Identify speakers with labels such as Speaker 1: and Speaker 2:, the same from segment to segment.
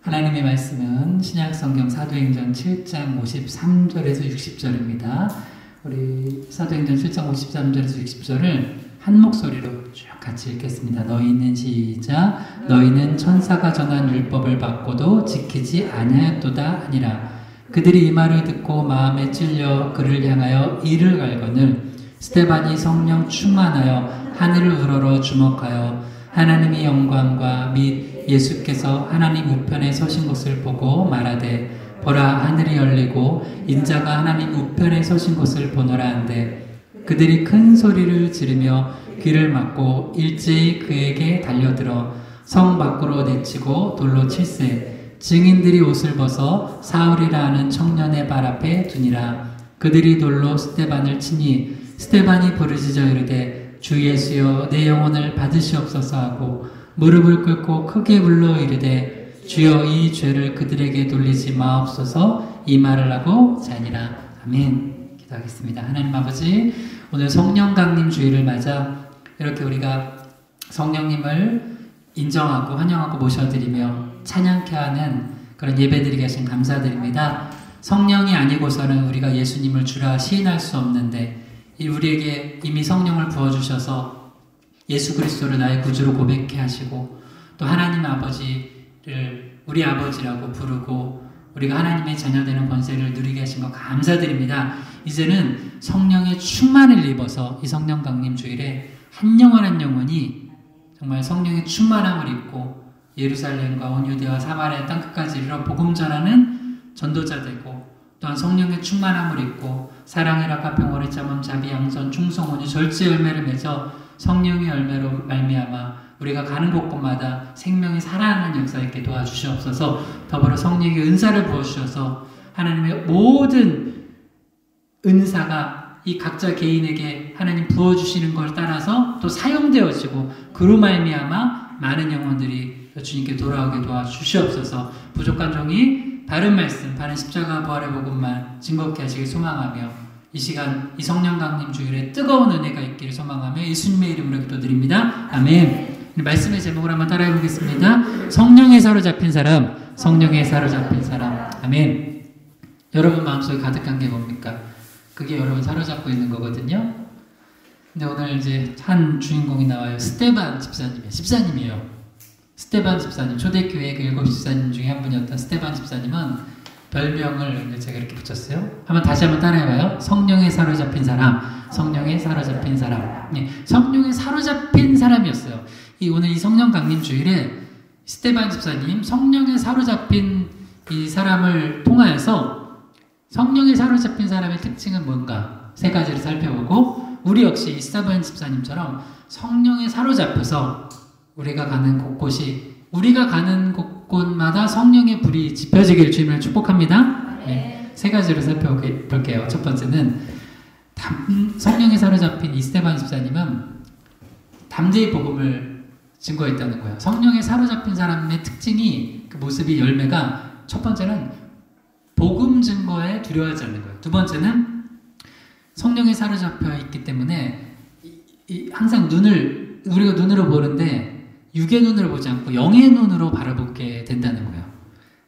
Speaker 1: 하나님의 말씀은 신약성경 사도행전 7장 53절에서 60절입니다. 우리 사도행전 7장 53절에서 60절을 한 목소리로 쭉 같이 읽겠습니다. 너희는 시작. 너희는 천사가 전한 율법을 받고도 지키지 아니하였도다 하니라. 그들이 이 말을 듣고 마음에 찔려 그를 향하여 이를 갈거늘 스데반이 성령 충만하여 하늘을 우러러 주목하여 하나님의 영광과 및 예수께서 하나님 우편에 서신 것을 보고 말하되 보라 하늘이 열리고 인자가 하나님 우편에 서신 것을 보노라 한데 그들이 큰 소리를 지르며 귀를 막고 일제히 그에게 달려들어 성 밖으로 내치고 돌로 칠세 증인들이 옷을 벗어 사울이라 하는 청년의 발 앞에 두니라. 그들이 돌로 스데반을 치니 스데반이 부르짖어 이르되 주 예수여 내 영혼을 받으시옵소서 하고 무릎을 꿇고 크게 불러 이르되 주여 이 죄를 그들에게 돌리지 마옵소서 이 말을 하고 자니라. 아멘. 기도하겠습니다. 하나님 아버지, 오늘 성령 강림 주일을 맞아 이렇게 우리가 성령님을 인정하고 환영하고 모셔드리며 찬양케 하는 그런 예배드리게 하신 감사드립니다. 성령이 아니고서는 우리가 예수님을 주라 시인할 수 없는데 우리에게 이미 성령을 부어주셔서 예수 그리스도를 나의 구주로 고백케 하시고 또 하나님 아버지를 우리 아버지라고 부르고 우리가 하나님의 자녀되는 권세를 누리게 하신 것 감사드립니다. 이제는 성령의 충만을 입어서 이 성령 강림 주일에 한 영혼 한 영혼이 정말 성령의 충만함을 입고 예루살렘과 온 유대와 사마리아 땅끝까지 이르러 복음 전하는 전도자 되고 또한 성령의 충만함을 입고 사랑의 락과 평화의 잠언 자비 양선 충성 온유 절제 열매를 맺어 성령의 열매로 말미암아 우리가 가는 곳곳마다 생명이 살아나는 역사 있게 도와주시옵소서. 더불어 성령의 은사를 부어주셔서 하나님의 모든 은사가 이 각자 개인에게 하나님 부어주시는 걸 따라서 또 사용되어지고 그로 말미암아 많은 영혼들이 주님께 돌아오게 도와주시옵소서. 부족한 종이 바른 말씀, 바른 십자가 부활의 복음만 증거케 하시길 소망하며 이 시간 이 성령 강림 주일에 뜨거운 은혜가 있기를 소망하며 예수님의 이름으로 기도드립니다. 아멘. 말씀의 제목을 한번 따라해 보겠습니다. 성령에 사로잡힌 사람, 성령에 사로잡힌 사람. 아멘. 여러분 마음속에 가득한 게 뭡니까? 그게 여러분 사로잡고 있는 거거든요. 근데 오늘 이제 한 주인공이 나와요. 스데반 집사님이에요. 집사님이에요. 스데반 집사님, 초대교회 그 7 집사님 중에 한 분이었던 스데반 집사님은 별명을 제가 이렇게 붙였어요. 다시 한번 따라해봐요. 성령에 사로잡힌 사람, 성령에 사로잡힌 사람. 네, 성령에 사로잡힌 사람이었어요. 오늘 이 성령 강림 주일에 스데반 집사님, 성령에 사로잡힌 이 사람을 통하여서 성령에 사로잡힌 사람의 특징은 뭔가 3가지를 살펴보고 우리 역시 이 스데반 집사님처럼 성령에 사로잡혀서 우리가 가는 곳곳마다 성령의 불이 지펴지기를 주님을 축복합니다. 네, 3가지로 살펴볼게요. 첫 번째는 성령에 사로잡힌 이 스데반 집사님은 담대히 복음을 증거했다는 거예요. 성령에 사로잡힌 사람의 특징이 그 모습이 열매가 첫 번째는 복음 증거에 두려워하지 않는 거예요. 두 번째는 성령에 사로잡혀 있기 때문에 항상 우리가 눈으로 보는데 육의 눈으로 보지 않고 영의 눈으로 바라보게 된다는 거예요.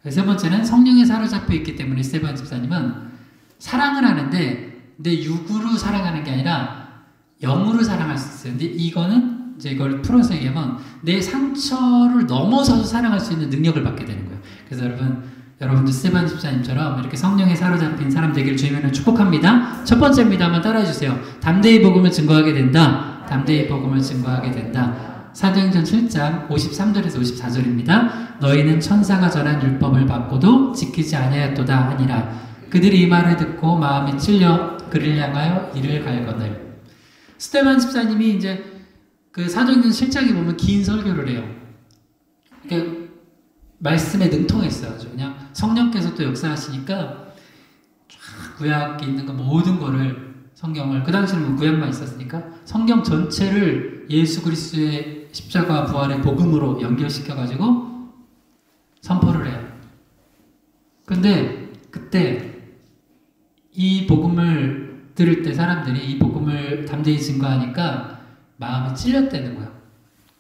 Speaker 1: 세 번째는 성령에 사로잡혀 있기 때문에 스데반 집사님은 사랑을 하는데 내 육으로 사랑하는 게 아니라 영으로 사랑할 수 있어요. 근데 이거는 이제 이걸 풀어서 얘기하면 내 상처를 넘어서서 사랑할 수 있는 능력을 받게 되는 거예요. 그래서 여러분들 스데반 집사님처럼 이렇게 성령에 사로잡힌 사람 되기를 주님으로 축복합니다. 첫 번째입니다. 한번 따라해 주세요. 담대히 복음을 증거하게 된다. 담대히 복음을 증거하게 된다. 사도행전 7장 53절에서 54절입니다. 너희는 천사가 전한 율법을 받고도 지키지 아니하였도다 하니라. 그들이 이 말을 듣고 마음에 찔려 그를 향하여 이를 갈거늘. 스데반 집사님이 이제 그 사도행전 7장에 보면 긴 설교를 해요. 그러니까 말씀에 능통했어요. 아주 그냥 성령께서 또 역사하시니까 구약에 있는 거 모든 거를 성경을 그 당시에는 구약만 있었으니까 성경 전체를 예수 그리스도의 십자가 부활의 복음으로 연결시켜가지고 선포를 해요. 근데 그때 이 복음을 들을 때 사람들이 이 복음을 담대히 증거하니까 마음이 찔렸다는 거예요.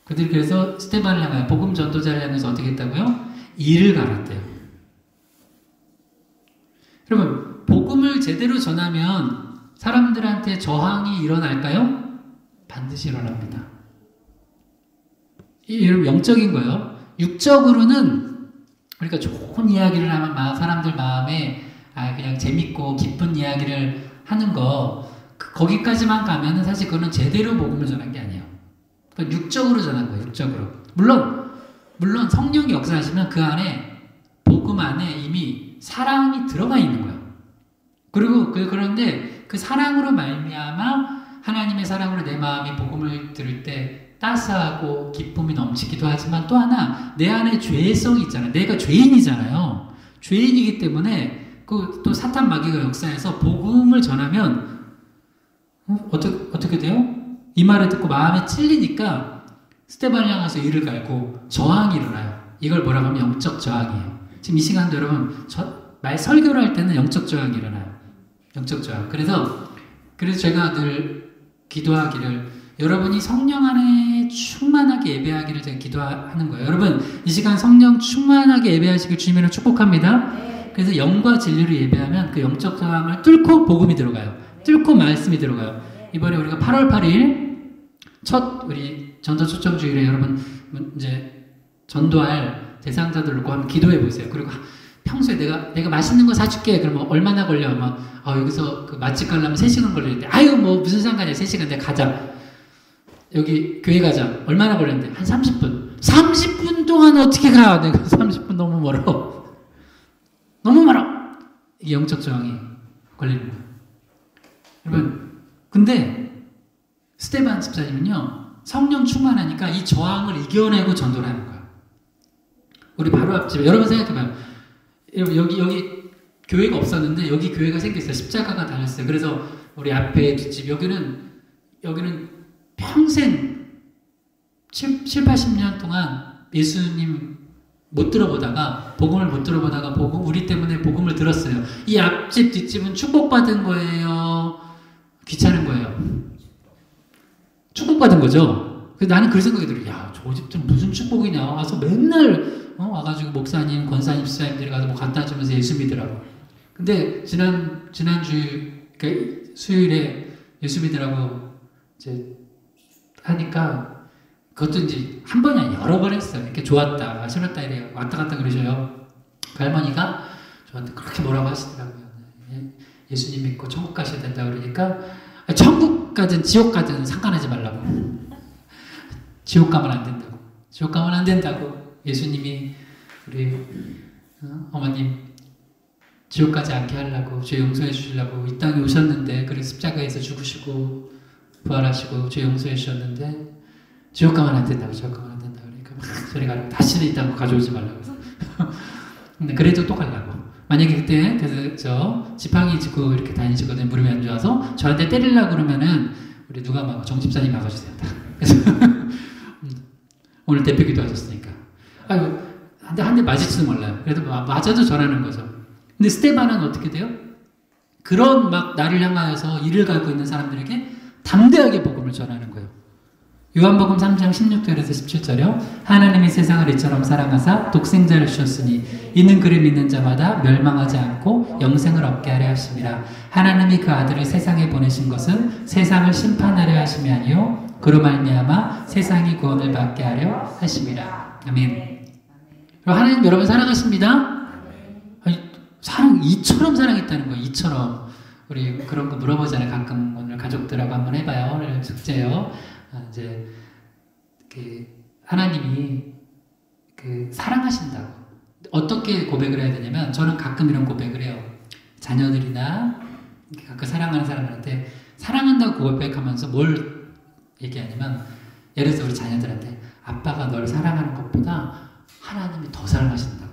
Speaker 1: 그들이 그래서 스데반을 향하여 복음 전도자를 향해서 어떻게 했다고요? 이를 갈았대요. 여러분, 복음을 제대로 전하면 사람들한테 저항이 일어날까요? 반드시 일어납니다. 여러분, 영적인 거예요. 육적으로는 우리가 좋은 이야기를 하면 사람들 마음에 그냥 재밌고 기쁜 이야기를 하는 거, 거기까지만 가면은 사실 그거는 제대로 복음을 전한 게 아니에요. 그러니까 육적으로 전한 거예요. 육적으로. 물론 성령이 역사하시면 그 안에, 복음 안에 이미 사랑이 들어가 있는 거예요. 그리고 그런데 그 사랑으로 말미암아 하나님의 사랑으로 내 마음이 복음을 들을 때 따스하고 기쁨이 넘치기도 하지만, 또 하나 내 안에 죄성이 있잖아요. 내가 죄인이잖아요. 죄인이기 때문에 또 사탄 마귀가 역사해서 복음을 전하면 어떻게 돼요? 이 말을 듣고 마음에 찔리니까 스데반을 향해서 이를 갈고 저항이 일어나요. 이걸 뭐라고 하면 영적 저항이에요. 지금 이 시간도 여러분 설교를 할 때는 영적 저항이 일어나요. 영적 저항. 그래서 제가 늘 기도하기를, 여러분이 성령 안에 충만하게 예배하기를 제가 기도하는 거예요. 여러분, 이 시간 성령 충만하게 예배하시길 주님으로 축복합니다. 그래서 영과 진리로 예배하면 그 영적 저항을 뚫고 복음이 들어가요. 뚫고 말씀이 들어가요. 이번에 우리가 8월 8일 첫 우리 전도 초청 주일에 여러분 이제 전도할 대상자들 놓고 한번 기도해 보세요. 그리고 평소에 내가 맛있는 거 사줄게. 그러면 얼마나 걸려? 여기서 그 맛집 가려면 3시간 걸리는데, 뭐 무슨 상관이야. 3시간 내가 가자. 여기 교회 가자. 얼마나 걸렸는데? 한 30분. 30분 동안 어떻게 가? 내가 30분 너무 멀어. 너무 멀어. 이게 영적 저항이 걸리는 거예요. 여러분, 근데 스데반 집사님은요, 성령 충만하니까 이 저항을 이겨내고 전도를 하는 거예요. 우리 바로 앞집에, 여러분 생각해봐요. 여기 교회가 없었는데 여기 교회가 생겼어요. 십자가가 달렸어요. 그래서 우리 앞에 뒷집, 여기는 평생 80년 동안 예수님 못 들어보다가, 복음을 못 들어보다가 우리 때문에 복음을 들었어요. 이 앞집 뒷집은 축복받은 거예요? 귀찮은 거예요? 축복받은 거죠. 그래서 나는 그 생각이 들어요. 야, 저 집들은 무슨 축복이냐. 와서 맨날 와가지고 목사님, 권사님, 집사님들이 가서 뭐 갖다 주면서 예수 믿으라고. 근데 지난주 그러니까 수요일에 예수 믿으라고 이제 하니까, 그것도 이제 한 번이 아니라 여러 번 했어요. 이렇게 좋았다, 싫었다 이래요. 왔다 갔다 그러셔요. 그 할머니가 저한테 그렇게 뭐라고 하시더라고요. 예수님 믿고 천국 가셔야 된다 그러니까, 천국 가든 지옥 가든 상관하지 말라고. 지옥 가면 안 된다고. 지옥 가면 안 된다고. 예수님이 우리 어머님 지옥 가지 않게 하려고, 죄 용서해 주시려고 이 땅에 오셨는데, 그래서 십자가에서 죽으시고 부활하시고 죄 용서해 주셨는데 지옥 가면 안 된다고. 지옥 가면 안 된다고. 그러니까 막 소리가, 다시는 이 땅 가져오지 말라고. 근데 그래도 또 가려고. 만약에 그때 그래서 저 지팡이 짚고 이렇게 다니시거든요. 무릎이 안 좋아서 저한테 때리려고 그러면은 우리 누가 막 정집사님 막아주세요. 그래서 오늘 대표 기도하셨으니까. 한 대 맞을지도 몰라요. 그래도 맞아도 전하는 거죠. 근데 스데반은 어떻게 돼요? 그런 막 나를 향하여서 이를 갈고 있는 사람들에게 담대하게 복음을 전하는 거예요. 요한복음 3장 16절에서 17절이요. 하나님이 세상을 이처럼 사랑하사 독생자를 주셨으니 이는 그를 믿는 자마다 멸망하지 않고 영생을 얻게 하려 하심이라. 하나님이 그 아들을 세상에 보내신 것은 세상을 심판하려 하심이 아니요 그로 말미암아 세상이 구원을 받게 하려 하심이라. 아멘. 하나님 여러분 사랑하십니다. 사랑 이처럼 사랑했다는 거예요. 이처럼. 우리 그런 거 물어보잖아요. 가끔 오늘 가족들하고 한번 해봐요. 오늘 숙제요. 이제 하나님이 사랑하신다고 어떻게 고백을 해야 되냐면, 저는 가끔 이런 고백을 해요. 자녀들이나 가끔 사랑하는 사람들한테 사랑한다고 고백하면서 뭘 얘기하냐면, 예를 들어서 우리 자녀들한테 아빠가 널 사랑하는 것보다 하나님이 더 사랑하신다고.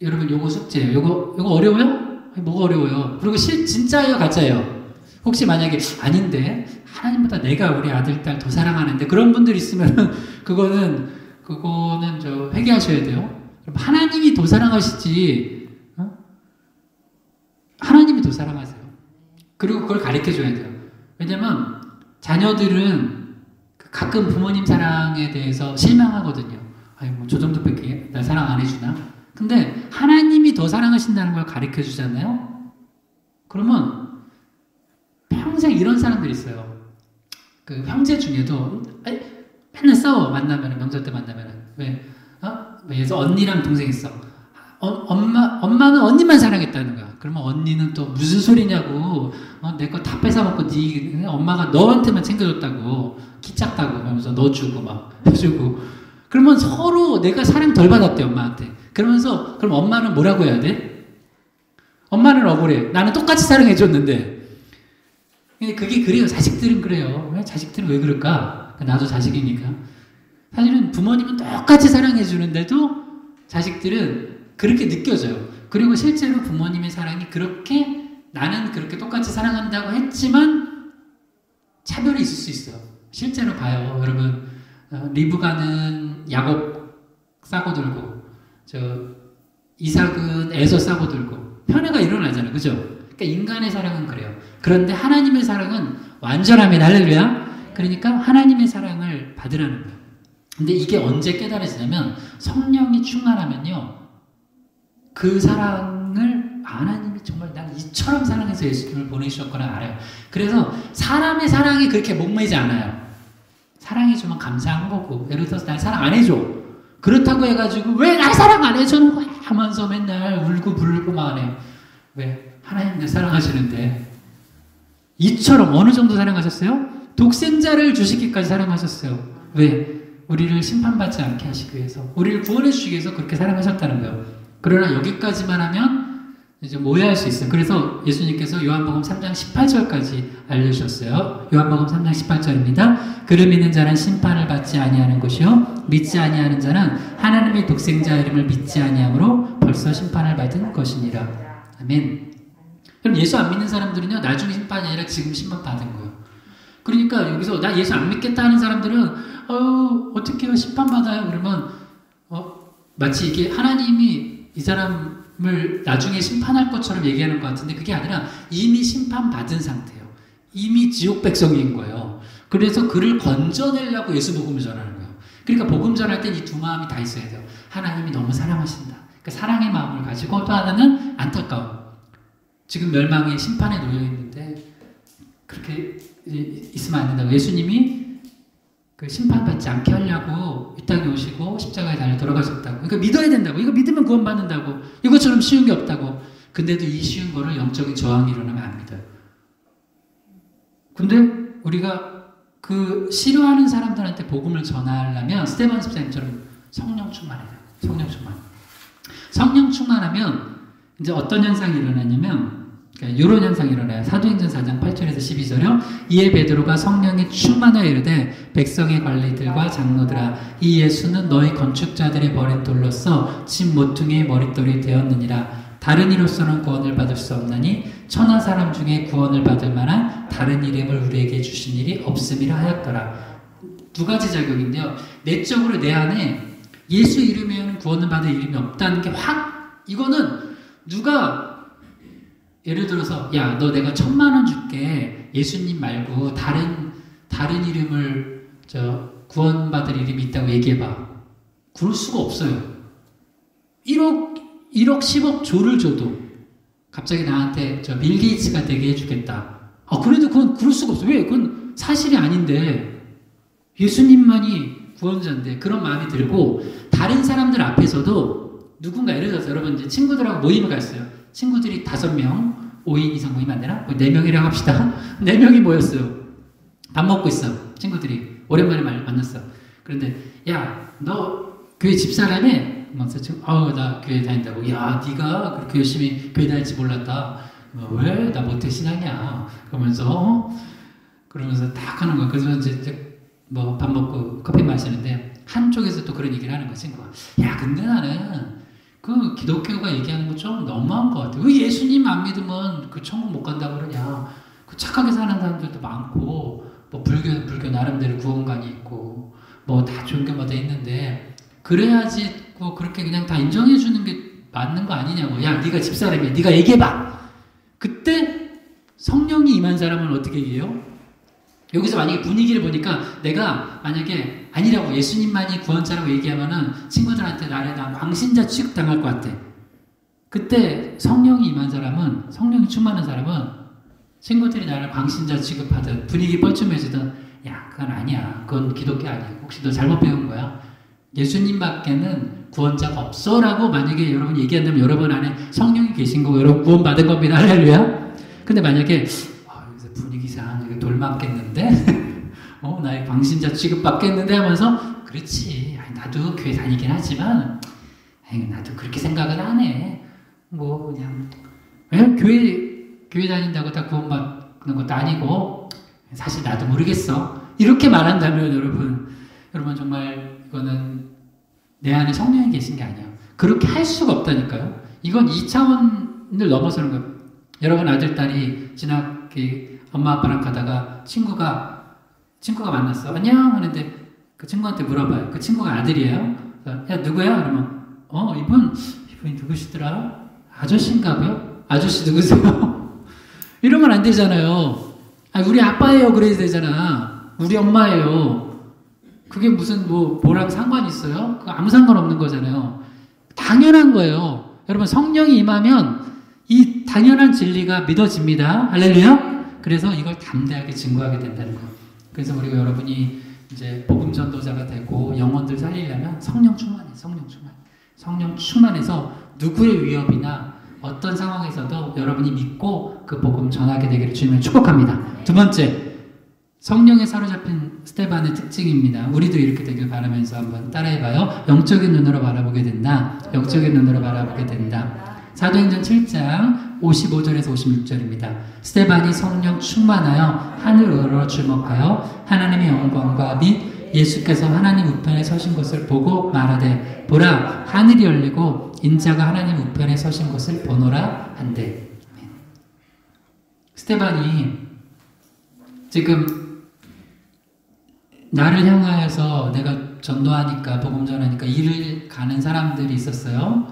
Speaker 1: 여러분 요거 숙제예요. 요거 어려워요? 뭐가 어려워요? 그리고 진짜예요, 가짜예요? 혹시 만약에 아닌데 하나님보다 내가 우리 아들, 딸 더 사랑하는데, 그런 분들 있으면 그거는 저 회개하셔야 돼요. 하나님이 더 사랑하시지, 하나님이 더 사랑하세요. 그리고 그걸 가르쳐줘야 돼요. 왜냐면 자녀들은 가끔 부모님 사랑에 대해서 실망하거든요. 저 정도밖에 날 사랑 안 해주나? 근데 하나님이 더 사랑하신다는 걸 가르쳐 주잖아요? 그러면 평생 이런 사람들이 있어요. 그 형제 중에도 맨날 싸워. 만나면, 명절 때 만나면. 왜? 예서 언니랑 동생 있어. 엄마는 언니만 사랑했다는 거야. 그러면 언니는 또 무슨 소리냐고. 내 거 다 뺏어먹고 엄마가 너한테만 챙겨줬다고. 키 작다고. 그러면서 너 주고 막 해주고. 그러면 서로 내가 사랑 덜 받았대, 엄마한테. 그러면서, 그럼 엄마는 뭐라고 해야 돼? 엄마는 억울해. 나는 똑같이 사랑해줬는데. 근데 그게 그래요. 자식들은 그래요. 왜 자식들은 왜 그럴까? 나도 자식이니까. 사실은 부모님은 똑같이 사랑해주는데도 자식들은 그렇게 느껴져요. 그리고 실제로 부모님의 사랑이 그렇게 나는 그렇게 똑같이 사랑한다고 했지만 차별이 있을 수 있어요. 실제로 봐요. 여러분 리브가는 야곱 싸고 들고 이삭은 에서 싸고 들고 편애가 일어나잖아요. 그죠? 그러니까 인간의 사랑은 그래요. 그런데 하나님의 사랑은 완전하면 할렐루야. 그러니까 하나님의 사랑을 받으라는 거예요. 근데 이게 언제 깨달아지냐면 성령이 충만하면요. 그 사랑을 하나님이 정말 난 이처럼 사랑해서 예수님을 보내주셨구나 알아요. 그래서 사람의 사랑이 그렇게 목매지 않아요. 사랑해주면 감사한 거고 예를 들어서 날 사랑 안 해줘. 그렇다고 해가지고 왜 날 사랑 안 해주는 거야 하면서 맨날 울고 불고 막 해요. 왜? 하나님 날 사랑하시는데 이처럼 어느 정도 사랑하셨어요? 독생자를 주시기까지 사랑하셨어요. 왜? 우리를 심판받지 않게 하시기 위해서 우리를 구원해 주시기 위해서 그렇게 사랑하셨다는 거예요. 그러나 여기까지만 하면 이제 오해할 수 있어요. 그래서 예수님께서 요한복음 3장 18절까지 알려주셨어요. 요한복음 3장 18절입니다. 그를 믿는 자는 심판을 받지 아니하는 것이요 믿지 아니하는 자는 하나님의 독생자 이름을 믿지 아니함으로 벌써 심판을 받은 것이니라. 아멘. 그럼 예수 안 믿는 사람들은요 나중에 심판이 아니라 지금 심판 받은 거예요. 그러니까 여기서 나 예수 안 믿겠다 하는 사람들은 어떻게 심판받아요? 그러면 마치 이게 하나님이 이 사람을 나중에 심판할 것처럼 얘기하는 것 같은데 그게 아니라 이미 심판받은 상태예요. 이미 지옥 백성인 거예요. 그래서 그를 건져내려고 예수 복음을 전하는 거예요. 그러니까 복음 전할 땐 이 두 마음이 다 있어야 돼요. 하나님이 너무 사랑하신다. 그러니까 사랑의 마음을 가지고 또 하나는 안타까움. 지금 멸망의 심판에 놓여 있는데 그렇게 있으면 안 된다고. 예수님이 그 심판받지 않게 하려고 이 땅에 오시고 십자가에 달려 돌아가셨다고. 그러니까 믿어야 된다고. 이거 믿으면 구원받는다고. 이것처럼 쉬운 게 없다고. 근데도 이 쉬운 거를 영적인 저항이 일어나면 안 믿어요. 근데 우리가 그 싫어하는 사람들한테 복음을 전하려면 스테반 집사님처럼 성령 충만해요. 성령 충만. 성령 충만하면 이제 어떤 현상이 일어나냐면 이런 현상이 일어나요. 사도행전 4장 8절에서 12절이요. 이에 베드로가 성령에 충만하여 이르되 백성의 관리들과 장로들아 이 예수는 너희 건축자들의 버린 돌로서 집 모퉁이의 머릿돌이 되었느니라. 다른 이로서는 구원을 받을 수 없나니 천하 사람 중에 구원을 받을 만한 다른 이름을 우리에게 주신 일이 없음이라 하였더라. 두 가지 작용인데요. 내적으로 내 안에 예수 이름 외에는 구원을 받을 이름이 없다는 게 확 이거는 누가 예를 들어서 야 너 내가 1,000,000원 줄게 예수님 말고 다른 이름을 구원받을 이름이 있다고 얘기해봐. 그럴 수가 없어요. 1억 10억 조를 줘도 갑자기 나한테 빌 게이츠가 되게 해주겠다. 그래도 그건 그럴 수가 없어. 왜? 그건 사실이 아닌데 예수님만이 구원자인데 그런 마음이 들고 다른 사람들 앞에서도 누군가 예를 들어서 여러분 이제 친구들하고 모임을 갔어요. 친구들이 5명, 5인 이상 모이면 안 되나? 4명이라고 합시다. 4명이 모였어요. 밥 먹고 있어. 친구들이. 오랜만에 만났어. 그런데, 야, 너 교회 집사라며? 나 교회 다닌다고. 야, 네가 그렇게 열심히 교회 다닐지 몰랐다. 왜? 나 모태신앙이야. 그러면서 딱 하는 거야. 그래서 이제 밥 먹고 커피 마시는데, 한쪽에서 또 그런 얘기를 하는 거야, 친구가. 야, 근데 나는 그 기독교가 얘기하는 거 좀 너무한 것 같아. 왜 예수님 안 믿으면 그 천국 못 간다고 그러냐. 그 착하게 사는 사람들도 많고, 불교 나름대로 구원관이 있고, 다 종교마다 있는데, 그래야지 그렇게 그냥 다 인정해주는 게 맞는 거 아니냐고. 야, 네가 집사람이야. 네가 얘기해봐. 그때 성령이 임한 사람은 어떻게 얘기해요? 여기서 만약에 분위기를 보니까 내가 만약에 아니라고 예수님만이 구원자라고 얘기하면은 친구들한테 난 광신자 취급당할 것 같아. 그때 성령이 임한 사람은, 성령이 충만한 사람은 친구들이 나를 광신자 취급하든 분위기 뻘쭘해지든 야 그건 아니야. 그건 기독교 아니야. 혹시 너 잘못 배운 거야? 예수님밖에는 구원자가 없어 라고 만약에 여러분 얘기한다면 여러분 안에 성령이 계신 거고 여러분 구원 받은 겁니다. 할렐루야. 근데 만약에 여기서 분위기 이상 돌 맞겠는데 나의 광신자 취급 받겠는데 하면서 그렇지 나도 교회 다니긴 하지만 나도 그렇게 생각은 안 해. 뭐 그냥 교회 다닌다고 다 구원 받는 것도 아니고 사실 나도 모르겠어. 이렇게 말한다면 여러분 정말 이거는 내 안에 성령이 계신 게 아니야. 그렇게 할 수가 없다니까요. 이건 2차원을 넘어서는 거예요. 여러분 아들, 딸이 지나게 엄마 아빠랑 가다가 친구가 만났어. 안녕 하는데 그 친구한테 물어봐요. 그 친구가 아들이에요. 야 누구야? 그러면 이분이 누구시더라? 아저씨인가고요? 아저씨 누구세요? 이러면 안 되잖아요. 우리 아빠예요. 그래야 되잖아. 우리 엄마예요. 그게 무슨 뭐랑 상관이 있어요? 그거 아무 상관없는 거잖아요. 당연한 거예요. 여러분 성령이 임하면 이 당연한 진리가 믿어집니다. 할렐루야. 그래서 이걸 담대하게 증거하게 된다는 거. 그래서 우리가 여러분이 이제 복음 전도자가 되고 영혼들 살리려면 성령 충만해서 누구의 위협이나 어떤 상황에서도 여러분이 믿고 그 복음 전하게 되기를 주님을 축복합니다. 두 번째, 성령에 사로잡힌 스데반의 특징입니다. 우리도 이렇게 되길 바라면서 한번 따라해봐요. 영적인 눈으로 바라보게 된다. 사도행전 7장 55절에서 56절입니다. 스데반이 성령 충만하여 하늘으로 주목하여 하나님의 영광과 및 예수께서 하나님 우편에 서신 것을 보고 말하되 보라 하늘이 열리고 인자가 하나님 우편에 서신 것을 보노라 한대. 스데반이 지금 나를 향하여서 내가 전도하니까 복음 전하니까 일을 가는 사람들이 있었어요.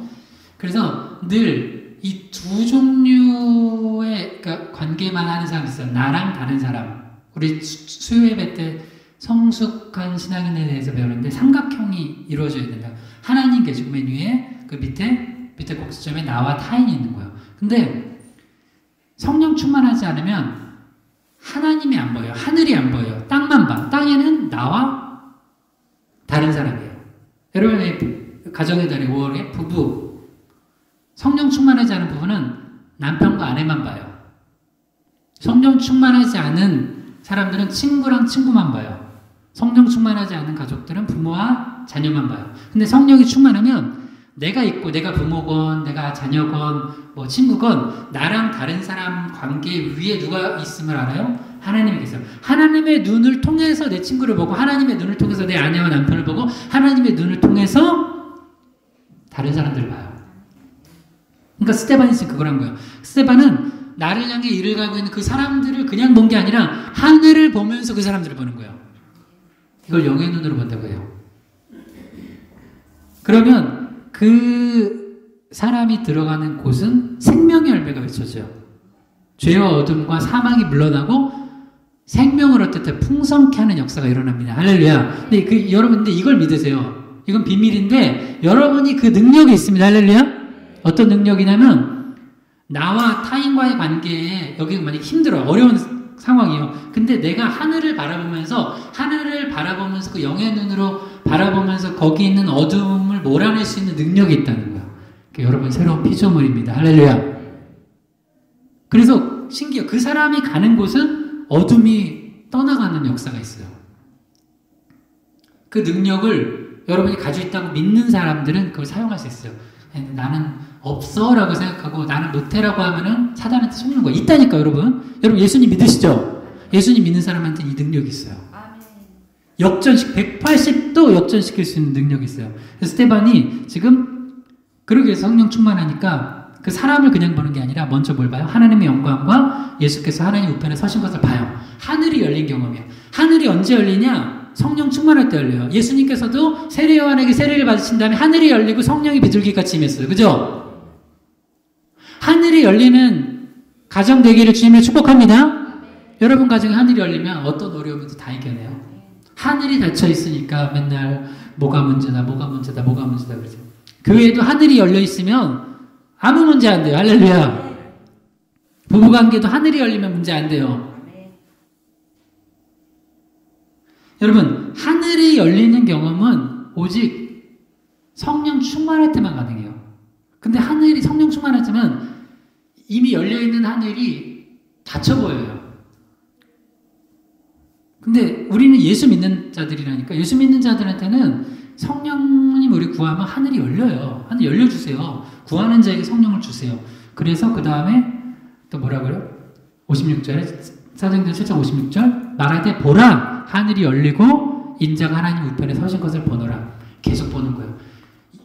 Speaker 1: 그래서 늘 이 두 종류의 관계만 하는 사람이 있어요. 나랑 다른 사람. 우리 수요예배 때 성숙한 신앙인에 대해서 배우는데 삼각형이 이루어져야 된다. 하나님 계시고 맨 위에 그 밑에 꼭지점에 나와 타인이 있는 거예요. 근데 성령 충만하지 않으면 하나님이 안 보여요. 하늘이 안 보여요. 땅만 봐. 땅에는 나와 다른 사람이에요. 여러분의 가정의 달에 5월에 부부 성령 충만하지 않은 부부는 남편과 아내만 봐요. 성령 충만하지 않은 사람들은 친구랑 친구만 봐요. 성령 충만하지 않은 가족들은 부모와 자녀만 봐요. 근데 성령이 충만하면 내가 있고 내가 부모건 내가 자녀건 뭐 친구건 나랑 다른 사람 관계 위에 누가 있음을 알아요? 하나님이 계세요. 하나님의 눈을 통해서 내 친구를 보고 하나님의 눈을 통해서 내 아내와 남편을 보고 하나님의 눈을 통해서 다른 사람들을 봐요. 그러니까 스데반이 지금 그걸 한 거예요. 스데반은 나를 향해 일을 가고 있는 그 사람들을 그냥 본 게 아니라 하늘을 보면서 그 사람들을 보는 거예요. 이걸 영의 눈으로 본다고 해요. 그러면 그 사람이 들어가는 곳은 생명의 열매가 맺혀져요. 죄와 어둠과 사망이 물러나고 생명을 어떻게 풍성케 하는 역사가 일어납니다. 할렐루야. 근데 여러분들 이걸 믿으세요. 이건 비밀인데 여러분이 그 능력이 있습니다. 할렐루야. 어떤 능력이냐면 나와 타인과의 관계에 여기 만약 힘들어 어려운 상황이에요. 근데 내가 하늘을 바라보면서 그 영의 눈으로 바라보면서 거기 있는 어둠을 몰아낼 수 있는 능력이 있다는 거예요. 여러분 새로운 피조물입니다. 할렐루야. 그래서 신기해요. 그 사람이 가는 곳은 어둠이 떠나가는 역사가 있어요. 그 능력을 여러분이 가지고 있다고 믿는 사람들은 그걸 사용할 수 있어요. 나는 없어 라고 생각하고 나는 못해라고 하면은 사단한테 속는 거예요. 있다니까 여러분 예수님 믿으시죠? 예수님 믿는 사람한테는 이 능력이 있어요. 180도 역전시킬 수 있는 능력이 있어요. 그래서 스데반이 지금 그러기에 성령 충만하니까 그 사람을 그냥 보는 게 아니라 먼저 뭘 봐요? 하나님의 영광과 예수께서 하나님 우편에 서신 것을 봐요. 하늘이 열린 경험이에요. 하늘이 언제 열리냐? 성령 충만할 때 열려요. 예수님께서도 세례 요한에게 세례를 받으신 다음에 하늘이 열리고 성령이 비둘기같이 임했어요. 그죠? 하늘이 열리는 가정 되기를 주님을 축복합니다. 여러분 가정에 하늘이 열리면 어떤 어려움도 다 이겨내요. 하늘이 닫혀 있으니까 맨날 뭐가 문제다, 뭐가 문제다, 뭐가 문제다 그러죠. 교회에도 하늘이 열려 있으면 아무 문제 안 돼요. 할렐루야. 부부관계도 하늘이 열리면 문제 안 돼요. 여러분, 하늘이 열리는 경험은 오직 성령 충만할 때만 가능해요. 근데 하늘이 성령 충만할 때면 이미 열려있는 하늘이 닫혀 보여요. 근데 우리는 예수 믿는 자들이라니까 예수 믿는 자들한테는 성령님 우리 구하면 하늘이 열려요. 하늘 열려주세요. 구하는 자에게 성령을 주세요. 그래서 그 다음에 또 뭐라고요? 56절에 사도행전 7장 56절 말하되 보라 하늘이 열리고 인자가 하나님 우편에 서신 것을 보노라. 계속 보는 거예요.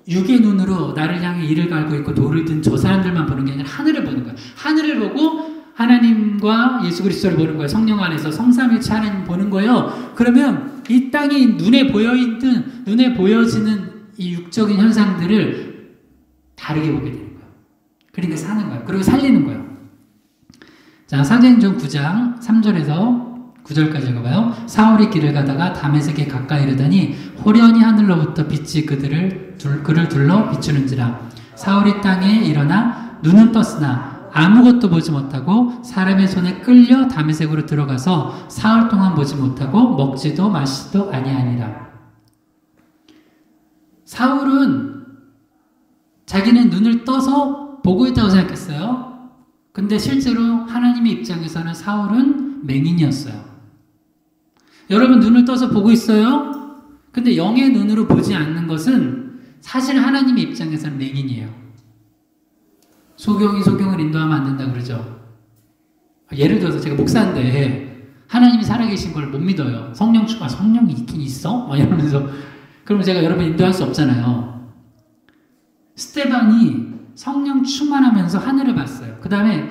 Speaker 1: 육의 눈으로 나를 향해 이를 갈고 있고 돌을 든 저 사람들만 보는 게 아니라 하늘을 보는 거예요. 하늘을 보고 하나님과 예수 그리스도를 보는 거예요. 성령 안에서 성삼일체 하나님 보는 거예요. 그러면 이 땅이 눈에 보여있든 눈에 보여지는 이 육적인 현상들을 다르게 보게 되는 거예요. 그러니까 사는 거예요. 그리고 살리는 거예요. 자, 사도행전 9장 3절에서 9절까지 읽어봐요. 사울이 길을 가다가 다메섹에 가까이 이르더니 호련히 하늘로부터 빛이 그를 둘러 비추는지라. 사울이 땅에 일어나 눈은 떴으나 아무것도 보지 못하고 사람의 손에 끌려 다메섹으로 들어가서 사흘 동안 보지 못하고 먹지도 마시지도 아니하니라. 사울은 자기는 눈을 떠서 보고 있다고 생각했어요. 근데 실제로 하나님의 입장에서는 사울은 맹인이었어요. 여러분 눈을 떠서 보고 있어요? 근데 영의 눈으로 보지 않는 것은 사실 하나님의 입장에서는 맹인이에요. 소경이 소경을 인도하면 안 된다 그러죠. 예를 들어서 제가 목사인데 하나님이 살아계신 걸 못 믿어요. 성령이 있긴 있어? 막 이러면서 그러면 제가 여러분 인도할 수 없잖아요. 스테반이 성령 충만하면서 하늘을 봤어요. 그 다음에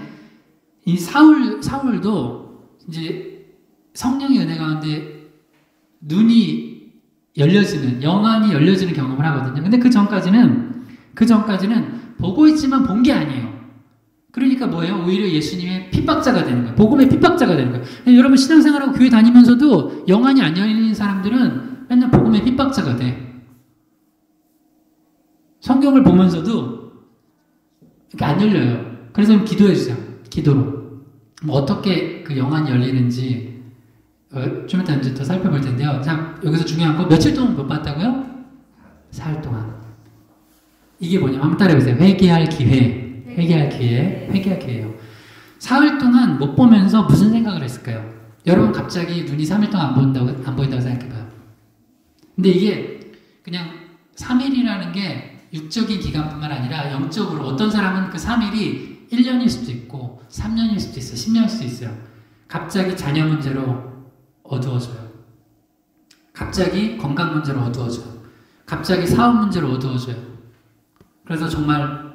Speaker 1: 이 사울도 이제 성령의 은혜 가운데 눈이 열려지는, 영안이 열려지는 경험을 하거든요. 근데 그 전까지는 보고 있지만 본 게 아니에요. 그러니까 뭐예요? 오히려 예수님의 핍박자가 되는 거예요. 복음의 핍박자가 되는 거예요. 여러분 신앙생활하고 교회 다니면서도 영안이 안 열리는 사람들은 맨날 복음의 핍박자가 돼. 성경을 보면서도 이렇게 안 열려요. 그래서 기도해 주세요. 기도로. 뭐 어떻게 그 영안이 열리는지 좀 이따 이제 더 살펴볼 텐데요. 자, 여기서 중요한 거 며칠 동안 못 봤다고요? 사흘 동안. 이게 뭐냐면 한번 따라해보세요. 회개할 기회예요. 사흘 동안 못 보면서 무슨 생각을 했을까요? 여러분 갑자기 눈이 3일 동안 안 보인다고 생각해봐요. 근데 이게 그냥 3일이라는 게 육적인 기간뿐만 아니라 영적으로 어떤 사람은 그 3일이 1년일 수도 있고 3년일 수도 있어요. 10년일 수도 있어요. 갑자기 자녀 문제로 어두워져요. 갑자기 건강 문제로 어두워져요. 갑자기 사업 문제로 어두워져요. 그래서 정말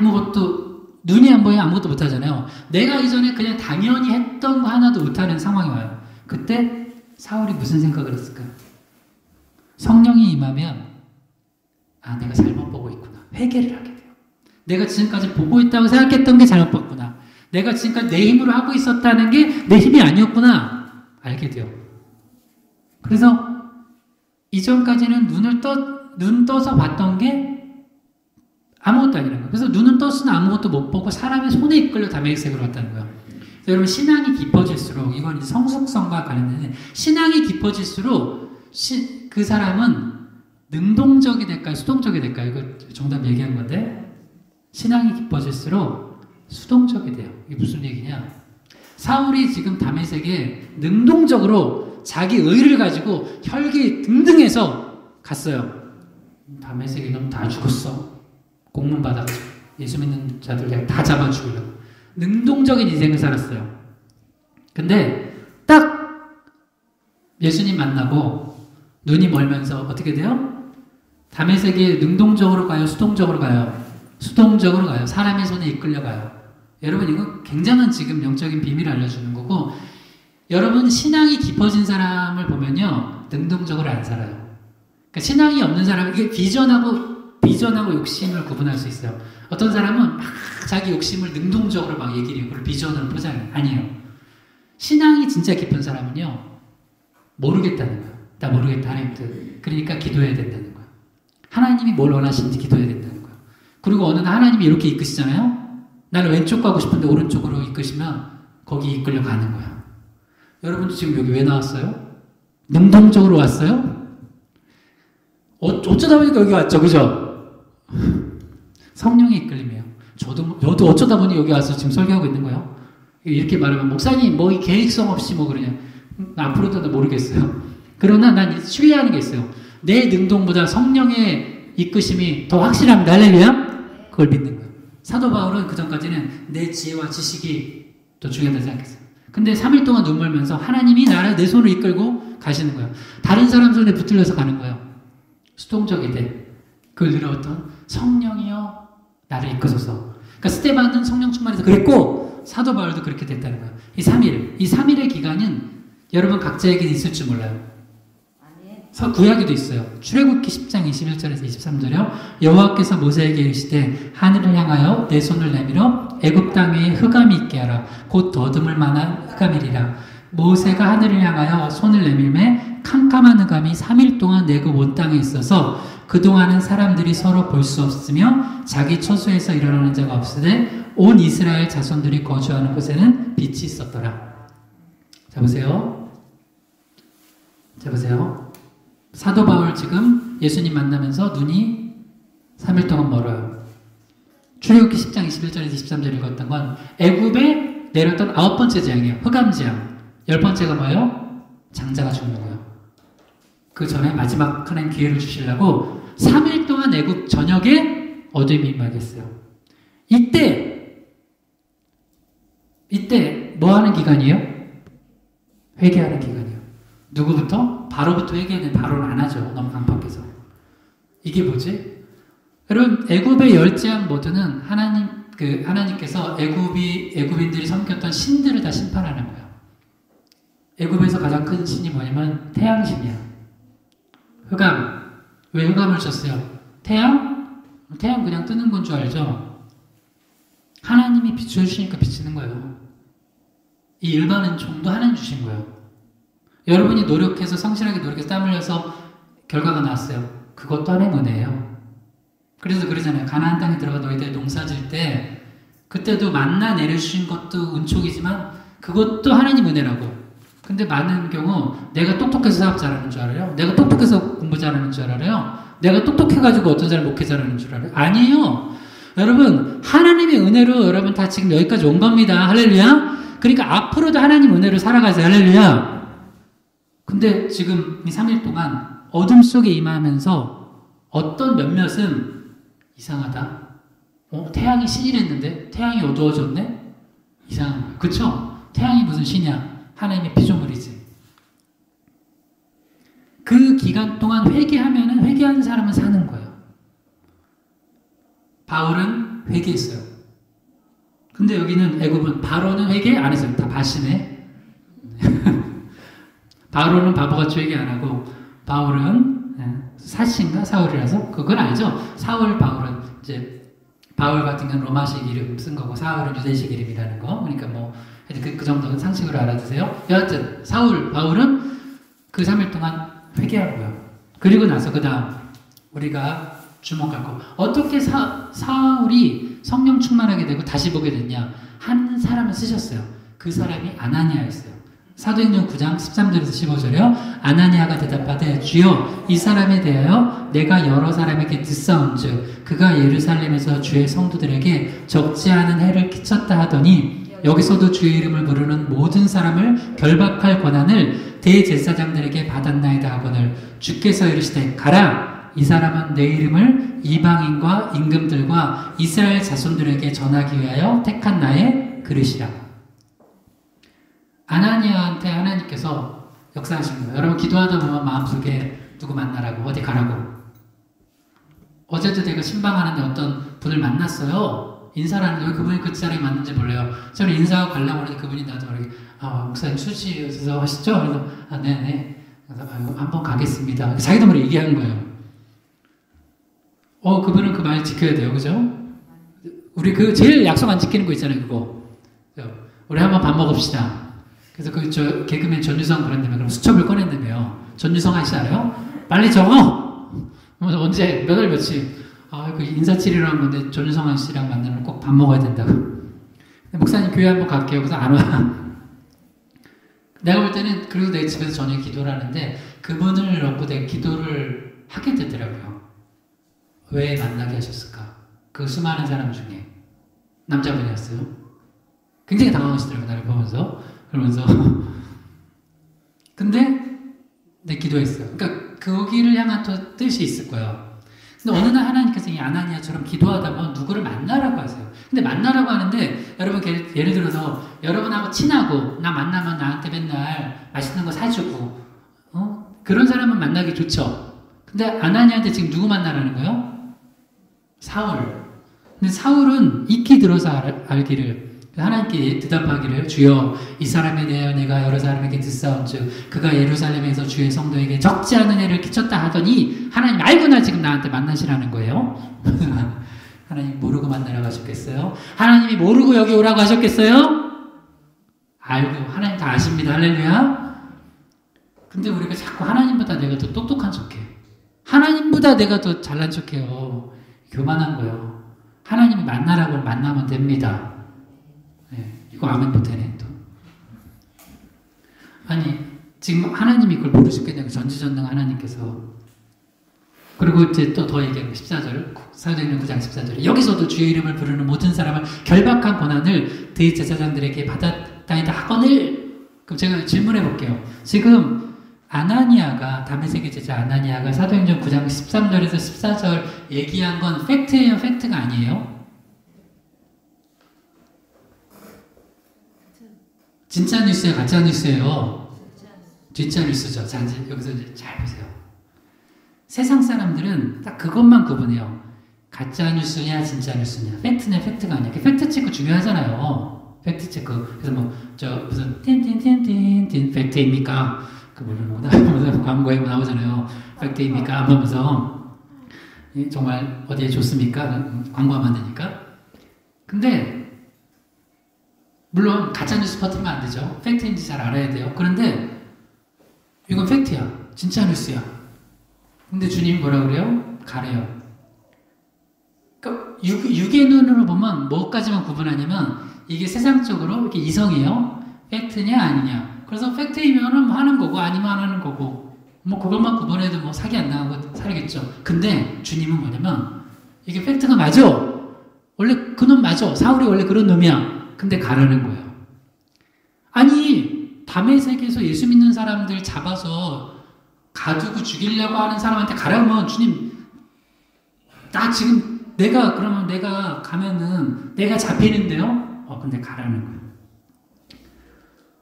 Speaker 1: 아무것도 눈이 안 보이면 아무것도 못하잖아요. 내가 이전에 그냥 당연히 했던 거 하나도 못하는 상황이 와요. 그때 사울이 무슨 생각을 했을까요? 성령이 임하면 내가 잘못 보고 있구나. 회개를 하게 돼요. 내가 지금까지 보고 있다고 생각했던 게 잘못 봤구나. 내가 지금까지 내 힘으로 하고 있었다는 게 내 힘이 아니었구나. 알게 돼요. 그래서 이전까지는 눈 떠서 봤던 게 아무것도 아니라는 거예요. 그래서 눈은 떴으나 아무것도 못 보고 사람의 손에 이끌려 다메섹으로 왔다는 거예요. 여러분 신앙이 깊어질수록 이건 이제 성숙성과 관련된 신앙이 깊어질수록 그 사람은 능동적이 될까요? 수동적이 될까요? 이거 정답 얘기한 건데 신앙이 깊어질수록 수동적이 돼요. 이게 무슨 얘기냐? 사울이 지금 다메섹에 능동적으로 자기 의를 가지고 혈기 등등해서 갔어요. 다메섹에 넌 다 죽었어. 공문 받아가지고 예수 믿는 자들 다 잡아 죽으려고 능동적인 인생을 살았어요. 근데 딱 예수님 만나고 눈이 멀면서 어떻게 돼요? 다메섹에 능동적으로 가요? 수동적으로 가요? 수동적으로 가요. 사람의 손에 이끌려 가요. 여러분 이거 굉장한 지금 영적인 비밀을 알려주는 거고 여러분 신앙이 깊어진 사람을 보면요 능동적으로 안 살아요. 그러니까 신앙이 없는 사람은 이게 비전하고 욕심을 구분할 수 있어요. 어떤 사람은 막 자기 욕심을 능동적으로 막 얘기를 해요. 그걸 비전으로 포장해요. 아니에요. 신앙이 진짜 깊은 사람은요, 모르겠다는 거예요. 나 모르겠다, 하나님들. 그러니까 기도해야 된다는 거예요. 하나님이 뭘 원하시는지 기도해야 된다는 거예요. 그리고 어느 날 하나님이 이렇게 이끄시잖아요? 나는 왼쪽 가고 싶은데 오른쪽으로 이끄시면 거기 이끌려 가는 거야. 여러분도 지금 여기 왜 나왔어요? 능동적으로 왔어요? 어쩌다 보니까 여기 왔죠, 그죠? 성령의 이끌림이에요. 저도 어쩌다 보니 여기 와서 지금 설교하고 있는 거예요. 이렇게 말하면, 목사님, 뭐, 이 계획성 없이 뭐 그러냐. 앞으로도 모르겠어요. 그러나 난 신뢰하는 게 있어요. 내 능동보다 성령의 이끄심이 더 확실합니다. 할렐루야? 그걸 믿는 거예요. 사도 바울은 그 전까지는 내 지혜와 지식이 더 중요하다고 생각했어요. 근데 3일 동안 눈 멀면서 하나님이 나를 내 손을 이끌고 가시는 거예요. 다른 사람 손에 붙들려서 가는 거예요. 수동적이되 그걸 누려왔던 성령이여 나를 이끄소서. 그러니까 스데반은 성령 충만해서 그랬고 사도 바울도 그렇게 됐다는 거예요. 이 3일의 기간은 여러분 각자에게 있을 줄 몰라요. 구약에도 있어요. 출애굽기 10장 21절에서 23절이요. 여호와께서 모세에게 이르시되 하늘을 향하여 내 손을 내밀어 애굽 땅 위에 흑암이 있게 하라. 곧 더듬을 만한 흑암이리라. 모세가 하늘을 향하여 손을 내밀매 캄캄한 흑암이 3일 동안 애굽 온 땅에 있어서 그동안은 사람들이 서로 볼 수 없으며 자기 처소에서 일어나는 자가 없으되 온 이스라엘 자손들이 거주하는 곳에는 빛이 있었더라. 자 보세요. 사도 바울 지금 예수님 만나면서 눈이 3일 동안 멀어요. 출애굽기 10장 21절에서 23절 읽었던 건 애굽에 내렸던 9번째 재앙이에요. 흑암 재앙. 10번째가 뭐예요? 장자가 죽는 거예요. 그 전에 마지막 하나님 기회를 주시려고 3일 동안 애굽 전역에 어둠이 임하겠어요. 이때 뭐 하는 기간이에요? 회개하는 기간이에요. 누구부터? 바로부터 회개는 바로는 안 하죠. 너무 강팍해서. 이게 뭐지? 여러분, 애굽의 열 재앙 모두는 하나님께서 애굽인들이 섬겼던 신들을 다 심판하는 거예요. 애굽에서 가장 큰 신이 뭐냐면 태양신이야. 흑암. 왜 흑암을 쳤어요? 태양 그냥 뜨는 건 줄 알죠? 하나님이 비춰주시니까 비치는 거예요. 이 일반 은총도 하나님 주신 거예요. 여러분이 노력해서 성실하게 노력해서 땀 흘려서 결과가 나왔어요. 그것도 하나님 은혜예요. 그래서 그러잖아요. 가나안 땅에 들어가 너희들 농사질 때 그때도 만나 내려주신 것도 은총이지만 그것도 하나님 은혜라고. 근데 많은 경우 내가 똑똑해서 사업 잘하는 줄 알아요? 내가 똑똑해서 공부 잘하는 줄 알아요? 내가 똑똑해가지고 어떤 사람 목회 잘하는 줄 알아요? 아니에요. 여러분 하나님의 은혜로 여러분 다 지금 여기까지 온 겁니다. 할렐루야. 그러니까 앞으로도 하나님 은혜로 살아가세요. 할렐루야. 근데 지금 이 3일 동안 어둠 속에 임하면서 어떤 몇몇은 이상하다. 태양이 신이랬는데 태양이 어두워졌네? 이상한 거예요. 그쵸? 태양이 무슨 신이야? 하나님의 피조물이지. 그 기간 동안 회개하면은 회개하는 사람은 사는 거예요. 바울은 회개했어요. 근데 여기는 애굽은 바로는 회개 안 했어요. 다 바시네. 바로는 바보같이 회개 안 하고 바울은 사신가 사울이라서 그건 알죠. 바울은 이제 바울 같은 경우는 로마식 이름 쓴 거고 사울은 유대식 이름이라는 거. 그러니까 뭐 그 정도는 상식으로 알아두세요. 여하튼 바울은 그 3일 동안 회개한 거예요. 그리고 나서 그 다음 우리가 주목할 거. 어떻게 사울이 성령 충만하게 되고 다시 보게 됐냐. 한 사람을 쓰셨어요. 그 사람이 아나니아였어요. 사도행전 9장 13절에서 15절이요. 아나니아가 대답하되 주여 이 사람에 대하여 내가 여러 사람에게 듣사온즉 그가 예루살렘에서 주의 성도들에게 적지 않은 해를 끼쳤다 하더니 여기서도 주의 이름을 부르는 모든 사람을 결박할 권한을 대제사장들에게 받았나이다 하거늘 주께서 이르시되 가라 이 사람은 내 이름을 이방인과 임금들과 이스라엘 자손들에게 전하기 위하여 택한 나의 그릇이라. 아나니아한테 하나님께서 역사하신 거예요. 여러분 기도하다 보면 마음속에 누구 만나라고 어디 가라고. 어제도 내가 신방하는데 어떤 분을 만났어요. 인사를 하는데 왜 그분이 그 자리에 맞는지 몰라요. 저는 인사하고 가려고 하는데 그분이 나도 모르게 목사님 수시에서 하시죠? 그래서 네네. 그래서 한번 가겠습니다. 자기도 모르게 얘기한 거예요. 그분은 그 말 지켜야 돼요. 그죠? 우리 제일 약속 안 지키는 거 있잖아요. 그거. 우리 한번 밥 먹읍시다. 그래서 개그맨 전유성 그런다며 그럼 수첩을 꺼낸다며요. 전유성 아저씨 알아요? 빨리 적어! 언제, 몇 월 며칠. 그 인사치레로 한 건데 전유성 아저씨랑 만나면 꼭 밥 먹어야 된다고. 목사님 교회 한번 갈게요. 그래서 안 와. 내가 볼 때는 그리고 내 집에서 저녁에 기도를 하는데 그분을 놓고 내가 기도를 하게 되더라고요. 왜 만나게 하셨을까? 그 수많은 사람 중에 남자분이었어요. 굉장히 당황하시더라고요. 나를 보면서. 그러면서 근데 내 기도했어요. 그러니까 거기를 향한 또 뜻이 있을 거예요. 근데 어느 날 하나님께서 이 아나니아처럼 기도하다 보면 누구를 만나라고 하세요. 근데 만나라고 하는데 여러분 예를 들어서 여러분하고 친하고 나 만나면 나한테 맨날 맛있는 거 사주고 그런 사람은 만나기 좋죠. 근데 아나니아한테 지금 누구 만나라는 거예요? 사울. 근데 사울은 익히 들어서 알기를 하나님께 대답하기를 주여 이 사람에 대하여 내가 여러 사람에게 듣사온즉 그가 예루살렘에서 주의 성도에게 적지 않은 해를 끼쳤다 하더니 하나님 알고나 지금 나한테 만나시라는 거예요. 하나님 모르고 만나라고 하셨겠어요? 하나님이 모르고 여기 오라고 하셨겠어요? 알고 하나님 다 아십니다. 할렐루야. 근데 우리가 자꾸 하나님보다 내가 더 똑똑한 척해. 하나님보다 내가 더 잘난 척해요. 교만한 거예요. 하나님이 만나라고 만나면 됩니다. 네, 이거 아멘 못하네 또. 아니 지금 하나님이 그걸 모르시겠냐고 전지전능 하나님께서. 그리고 이제 또 더 얘기하는 14절 사도행전 9장 14절에 여기서도 주의 이름을 부르는 모든 사람을 결박한 고난을 대제사장들에게 받았다이다 하거늘. 그럼 제가 질문해 볼게요. 지금 아나니아가 다메섹의 제자 아나니아가 사도행전 9장 13절에서 14절 얘기한 건 팩트예요? 팩트가 아니에요? 진짜 뉴스예요? 가짜 뉴스예요? 진짜 뉴스죠. 자, 이제 여기서 이제 잘 보세요. 세상 사람들은 딱 그것만 구분해요. 가짜 뉴스냐 진짜 뉴스냐. 팩트냐 팩트가 아니야. 팩트 체크 중요하잖아요. 팩트 체크. 그래서 무슨 틴틴틴틴틴 팩트입니까? 그 무슨 광고에 나오잖아요. 팩트입니까? 하면서 정말 어디에 좋습니까? 광고하면 안 되니까. 근데 물론 가짜뉴스 퍼뜨리면 안 되죠. 팩트인지 잘 알아야 돼요. 그런데 이건 팩트야. 진짜 뉴스야. 근데 주님이 뭐라 그래요? 가래요. 그러니까 육의 눈으로 보면 뭐까지만 구분하냐면 이게 세상적으로 이렇게 이성이에요. 팩트냐 아니냐. 그래서 팩트이면은 하는 거고 아니면 안 하는 거고 뭐 그것만 구분해도 뭐 사기 안 나가고 살겠죠. 근데 주님은 뭐냐면 이게 팩트가 맞아. 원래 그놈 맞아. 사울이 원래 그런 놈이야. 근데 가라는 거예요. 아니 다메섹에서 예수 믿는 사람들 잡아서 가두고 죽이려고 하는 사람한테 가라면 주님 나 지금 그러면 내가 가면은 내가 잡히는데요? 근데 가라는 거예요.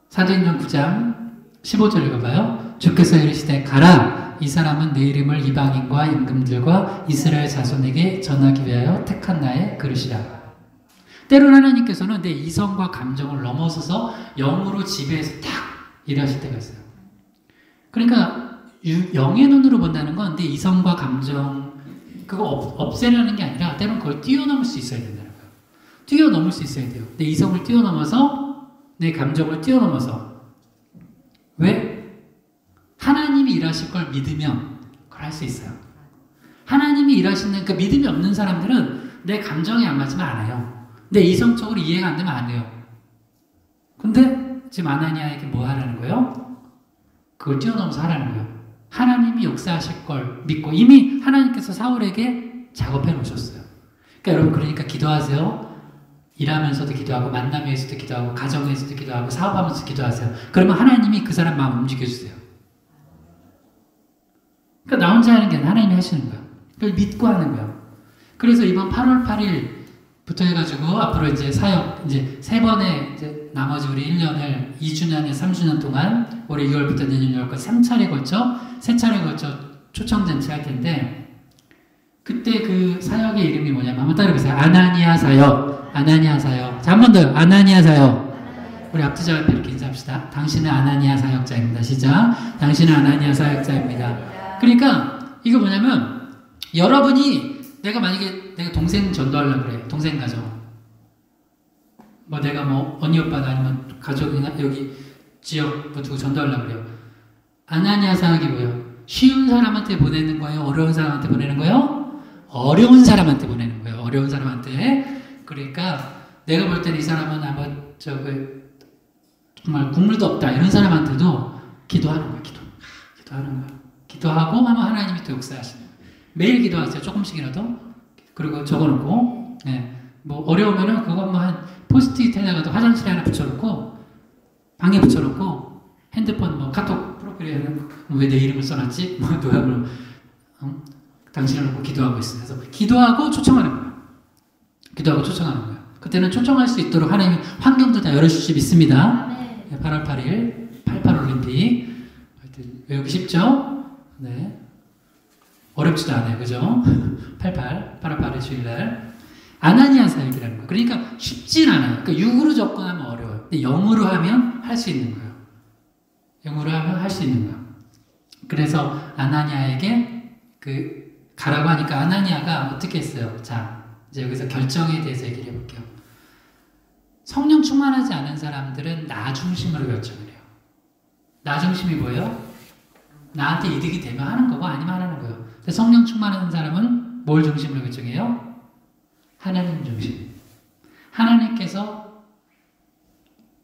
Speaker 1: 사도행전 9장 15절 읽어봐요. 주께서 이르시되 가라 이 사람은 내 이름을 이방인과 임금들과 이스라엘 자손에게 전하기 위하여 택한 나의 그릇이라. 때로는 하나님께서는 내 이성과 감정을 넘어서서 영으로 지배해서 탁 일하실 때가 있어요. 그러니까 영의 눈으로 본다는 건 내 이성과 감정 그거 없애려는 게 아니라 때로는 그걸 뛰어넘을 수 있어야 된다는 거예요. 뛰어넘을 수 있어야 돼요. 내 이성을 뛰어넘어서 내 감정을 뛰어넘어서. 왜? 하나님이 일하실 걸 믿으면 그걸 할 수 있어요. 하나님이 일하시는 그 믿음이 없는 사람들은 내 감정이 안 맞으면 안 해요. 내 이성적으로 이해가 안 되면 안 해요. 근데 지금 아나니아에게 뭐 하라는 거예요? 그걸 뛰어넘어서 하라는 거예요. 하나님이 역사하실 걸 믿고 이미 하나님께서 사울에게 작업해 놓으셨어요. 그러니까 여러분 기도하세요. 일하면서도 기도하고 만남에서도 기도하고 가정에서도 기도하고 사업하면서도 기도하세요. 그러면 하나님이 그 사람 마음 움직여주세요. 그러니까 나 혼자 하는 게 아니라 하나님이 하시는 거예요. 그걸 믿고 하는 거예요. 그래서 이번 8월 8일부터 해가지고 앞으로 이제 사역 이제 3번의 이제 나머지 우리 1년을 2주년에 3주년 동안 올해 2월부터 내년 2월까지 3차례 걸쳐 3차례 걸쳐 초청잔치 할 텐데 그때 그 사역의 이름이 뭐냐면 한번 따라해보세요. 아나니아 사역. 아나니아 사역. 자, 한 번 더요. 아나니아 사역. 우리 앞뒤자 앞에 이렇게 인사합시다. 당신은 아나니아 사역자입니다. 시작. 당신은 아나니아 사역자입니다. 그러니까 이거 뭐냐면 여러분이 내가 동생 전도하려고 그래. 동생 가정. 뭐 내가 뭐 언니 오빠나 아니면 가족이나 여기 지역 두고 전도하려고 그래요. 아나니아 사역이 뭐예요? 쉬운 사람한테 보내는 거예요? 어려운 사람한테 보내는 거예요? 어려운 사람한테 보내는 거예요. 어려운 사람한테. 그러니까 내가 볼 때는 이 사람은 아마 정말 국물도 없다 이런 사람한테도 기도하는 거예요. 기도하는 거예요. 기도하고 하면 하나님이 또 역사하시는 거예요. 매일 기도하세요. 조금씩이라도. 그리고 적어놓고 뭐 어려우면은 그거 뭐 한 포스트잇에다가도 화장실에 하나 붙여놓고 방에 붙여놓고 핸드폰 뭐 카톡 프로필에 왜 내 이름을 써놨지? 뭐 누가 당신을 놓고 기도하고 있어요. 그래서 기도하고 초청하는 거예요. 기도하고 초청하는 거예요. 그때는 초청할 수 있도록 하나님이 환경도 다 열어주실 수 믿습니다. 8월 8일 88올림픽 외우기 쉽죠? 네. 어렵지도 않아요. 그죠? 8월 8일 주일날 아나니아 사역이라는 거예요. 그러니까 쉽진 않아요. 그러니까 육으로 접근하면 어려워요. 근데 영으로 하면 할 수 있는 거예요. 영으로 하면 할 수 있는 거예요. 그래서 아나니아에게 가라고 하니까 아나니아가 어떻게 했어요? 자, 이제 여기서 결정에 대해서 얘기를 해볼게요. 성령 충만하지 않은 사람들은 나 중심으로 결정을 해요. 나 중심이 뭐예요? 나한테 이득이 되면 하는 거고 아니면 안 하는 거예요. 근데 성령 충만한 사람은 뭘 중심으로 결정해요? 하나님 중심. 하나님께서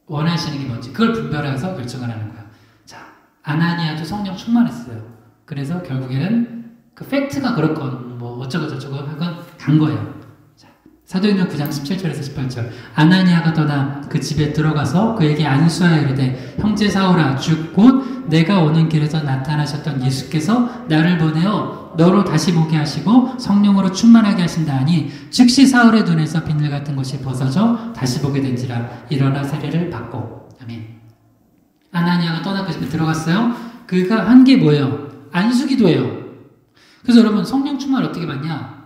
Speaker 1: 원하시는 게 뭔지 그걸 분별해서 결정을 하는 거예요. 자, 아나니아도 성령 충만했어요. 그래서 결국에는 그 팩트가 그렇건 뭐 어쩌고 저쩌고 하건 간 거예요. 자, 사도행전 9장 17절에서 18절. 아나니아가 떠나 그 집에 들어가서 그에게 안수하여 이르되 형제 사울아 주 곧 내가 오는 길에서 나타나셨던 예수께서 나를 보내어 너로 다시 보게 하시고 성령으로 충만하게 하신다 하니 즉시 사울의 눈에서 비늘 같은 것이 벗어져 다시 보게 된지라 일어나 세례를 받고. 아멘. 아나니아가 떠나 그 집에 들어갔어요. 그가 한 게 뭐예요? 안수기도예요. 그래서 여러분 성령 충만을 어떻게 받냐?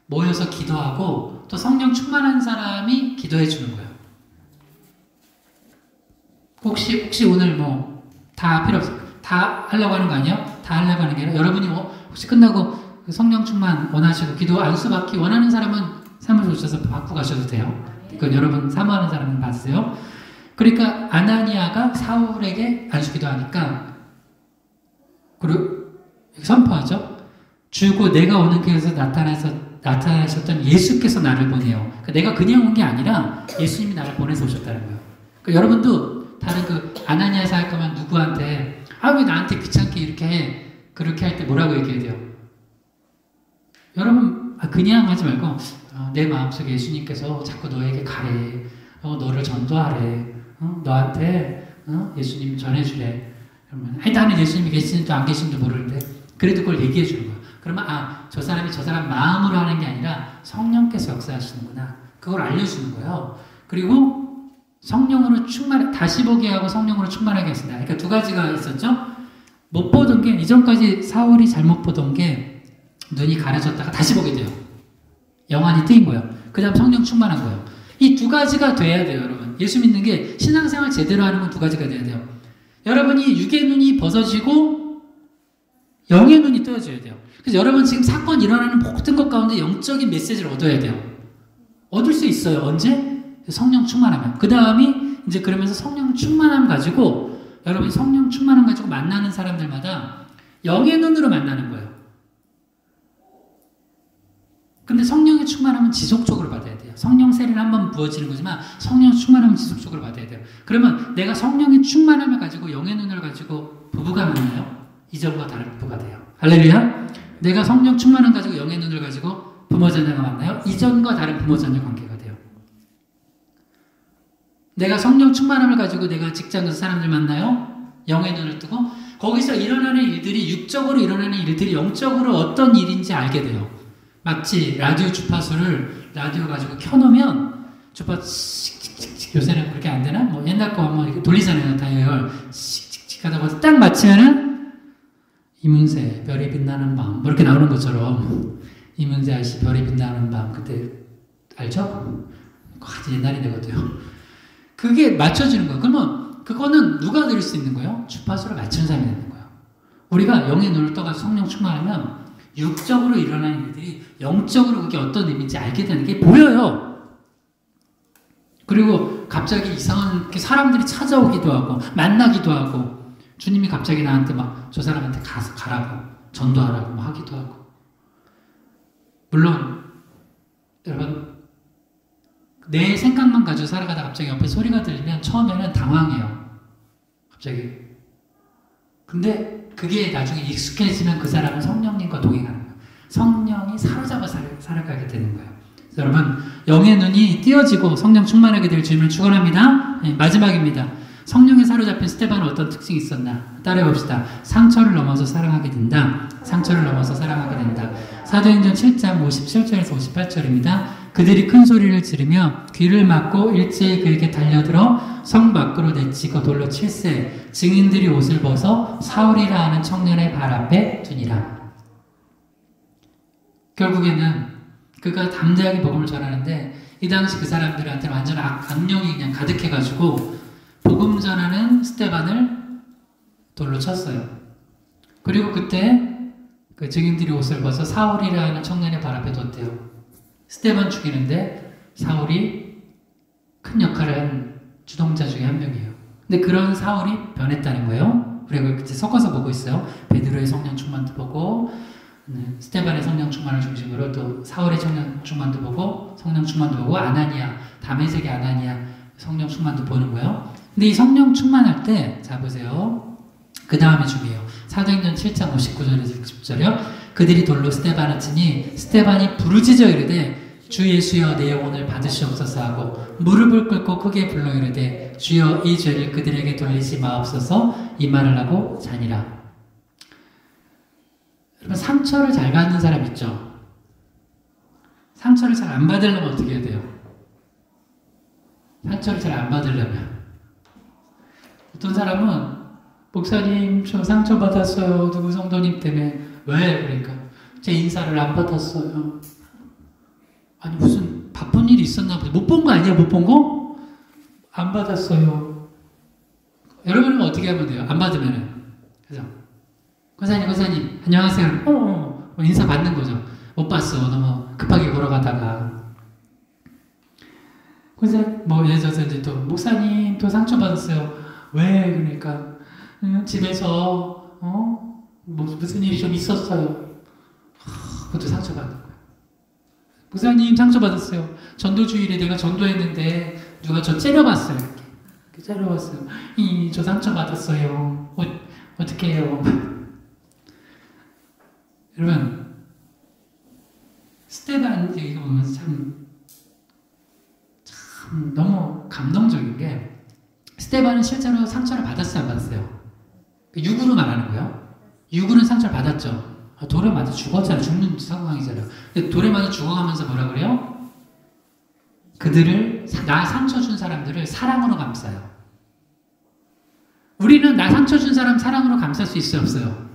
Speaker 1: 모여서 기도하고 또 성령 충만한 사람이 기도해 주는 거예요. 혹시 오늘 뭐 다 필요 없어요. 다 하려고 하는 거 아니에요? 다 하려고 하는 게 아니라 여러분이 혹시 끝나고 성령 충만 원하시고 기도 안수 받기 원하는 사람은 사무실 오셔서 받고 가셔도 돼요. 그건 여러분 사모하는 사람은 받으세요. 그러니까 아나니아가 사울에게 안수 기도하니까 그리고 선포하죠. 주고 내가 오는 길에서 나타나셨던 예수께서 나를 보내요. 그러니까 내가 그냥 온 게 아니라 예수님이 나를 보내서 오셨다는 거예요. 그러니까 여러분도 다른 아나니아 사역하면 누구한테 왜 나한테 귀찮게 이렇게 해? 그렇게 할 때 뭐라고 얘기해야 돼요? 여러분 그냥 하지 말고 내 마음속에 예수님께서 자꾸 너에게 가래. 너를 전도하래. 너한테 예수님 전해주래. 그러면 나는 예수님이 계시는지 안 계시는지 모르는데 그래도 그걸 얘기해 주는 거예요. 그러면 저 사람이 저 사람 마음으로 하는 게 아니라 성령께서 역사하시는구나. 그걸 알려주는 거예요. 그리고 성령으로 다시 보게 하고 성령으로 충만하게 하신다. 그러니까 두 가지가 있었죠. 못 보던 게 이전까지 사울이 잘못 보던 게 눈이 가려졌다가 다시 보게 돼요. 영안이 뜨인 거예요. 그 다음 성령 충만한 거예요. 이 두 가지가 돼야 돼요, 여러분. 예수 믿는 게 신앙생활 제대로 하는 건 두 가지가 돼야 돼요. 여러분이 육의 눈이 벗어지고 영의 눈이 떠져야 돼요. 그래서 여러분 지금 사건 일어나는 모든 것 가운데 영적인 메시지를 얻어야 돼요. 얻을 수 있어요. 언제? 성령 충만하면. 그 다음이 이제 그러면서 성령 충만함 가지고 여러분이 성령 충만함 가지고 만나는 사람들마다 영의 눈으로 만나는 거예요. 근데 성령의 충만함은 지속적으로 받아야 돼요. 성령 세례는 한번 부어지는 거지만 성령 충만함은 지속적으로 받아야 돼요. 그러면 내가 성령의 충만함을 가지고 영의 눈을 가지고 부부가 만나요? 이전과 다른 부부가 돼요. 할렐루야. 내가 성령 충만함 가지고 영의 눈을 가지고 부모 자녀가 만나요? 이전과 다른 부모 자녀 관계가 돼요. 내가 성령 충만함을 가지고 내가 직장에서 사람들 만나요? 영의 눈을 뜨고 거기서 일어나는 일들이 육적으로 일어나는 일들이 영적으로 어떤 일인지 알게 돼요. 마치 라디오 주파수를 라디오 가지고 켜놓으면 주파수 요새는 그렇게 안 되나? 뭐 옛날 거 한번 이렇게 돌리잖아요. 다이얼 씩씩씩 하다 보면 딱 맞추면은 이문세 별이 빛나는 밤 뭐 이렇게 나오는 것처럼 이문세 아저씨 별이 빛나는 밤 그때 알죠? 아주 옛날이 되거든요. 그게 맞춰주는 거예요. 그러면 그거는 누가 들을 수 있는 거예요? 주파수를 맞춘 사람이 되는 거예요. 우리가 영의 눈을 떠가지고 성령 충만하면 육적으로 일어나는 일들이 영적으로 그게 어떤 의미인지 알게 되는 게 보여요. 그리고 갑자기 이상한 사람들이 찾아오기도 하고 만나기도 하고 주님이 갑자기 나한테 막 저 사람한테 가서 가라고 전도하라고 막 하기도 하고. 물론 여러분 내 생각만 가지고 살아가다 갑자기 옆에 소리가 들리면 처음에는 당황해요. 갑자기. 근데 그게 나중에 익숙해지면 그 사람은 성령님과 동행하는 거예요. 성령이 사로잡아 살아가게 되는 거예요. 여러분 영의 눈이 띄어지고 성령 충만하게 될 주님을 축원합니다. 네, 마지막입니다. 성령에 사로잡힌 스테반은 어떤 특징이 있었나? 따라해봅시다. 상처를 넘어서 사랑하게 된다. 상처를 넘어서 사랑하게 된다. 사도행전 7장 57절에서 58절입니다. 그들이 큰 소리를 지르며 귀를 막고 일제히 그에게 달려들어 성 밖으로 내치고 돌로 칠세 증인들이 옷을 벗어 사울이라 하는 청년의 발 앞에 두니라. 결국에는 그가 담대하게 복음을 전하는데 이 당시 그 사람들한테 완전 악령이 그냥 가득해가지고 복음 전하는 스테반을 돌로 쳤어요. 그리고 그때 그 증인들이 옷을 벗어 사울이라 하는 청년의 발 앞에 뒀대요. 스테반 죽이는데 사울이 큰 역할을 한 주동자 중에 한 명이에요. 근데 그런 사울이 변했다는 거예요. 우리가 이제 섞어서 보고 있어요. 베드로의 성령 충만도 보고 스테반의 성령 충만을 중심으로 또 사울의 성령 충만도 보고 성령 충만도 보고 아나니아, 다메섹의 아나니아 성령 충만도 보는 거예요. 근데 이 성령 충만할 때, 자 보세요. 그 다음이 중요해요. 사도행전 7장 59절에서 60절이요. 그들이 돌로 스테반을 치니 스테반이 부르짖어 이르되 주 예수여 내 영혼을 받으시옵소서 하고 무릎을 꿇고 크게 불러 이르되 주여 이 죄를 그들에게 돌리지 마옵소서 이 말을 하고 자니라. 여러분 상처를 잘 받는 사람 있죠? 상처를 잘 안 받으려면 어떻게 해야 돼요? 상처를 잘 안 받으려면 어떤 사람은 목사님 저 상처받았어요. 누구 성도님 때문에. 왜? 그러니까 제 인사를 안 받았어요. 아니 무슨 바쁜 일이 있었나 보지. 못 본 거 아니야? 못 본 거? 안 받았어요. 여러분은 어떻게 하면 돼요? 안 받으면은. 그죠? 권사님 안녕하세요. 인사 받는 거죠. 못 봤어. 너무 급하게 걸어가다가. 권사님 예를 들어서 이제 또 목사님 또 상처받았어요. 왜? 그러니까 집에서 무슨 일이 좀 있었어요. 그것도 상처받는 거예요. 목사님 상처받았어요. 전도주일에 내가 전도했는데 누가 저 째려봤어요. 이렇게 째려봤어요. 저 상처받았어요. 어떻게 해요? 여러분 스테반 이거 보면 참 너무 감동적인 게 스테반은 실제로 상처를 받았어요, 안 받았어요? 육으로 말하는 거예요. 육으로는 상처를 받았죠. 돌에 맞아 죽었잖아요. 죽는 상황이잖아요. 근데 돌에 맞아 죽어가면서 뭐라 그래요? 그들을, 나 상처 준 사람들을 사랑으로 감싸요. 우리는 나 상처 준 사람 사랑으로 감쌀 수 있어요, 없어요?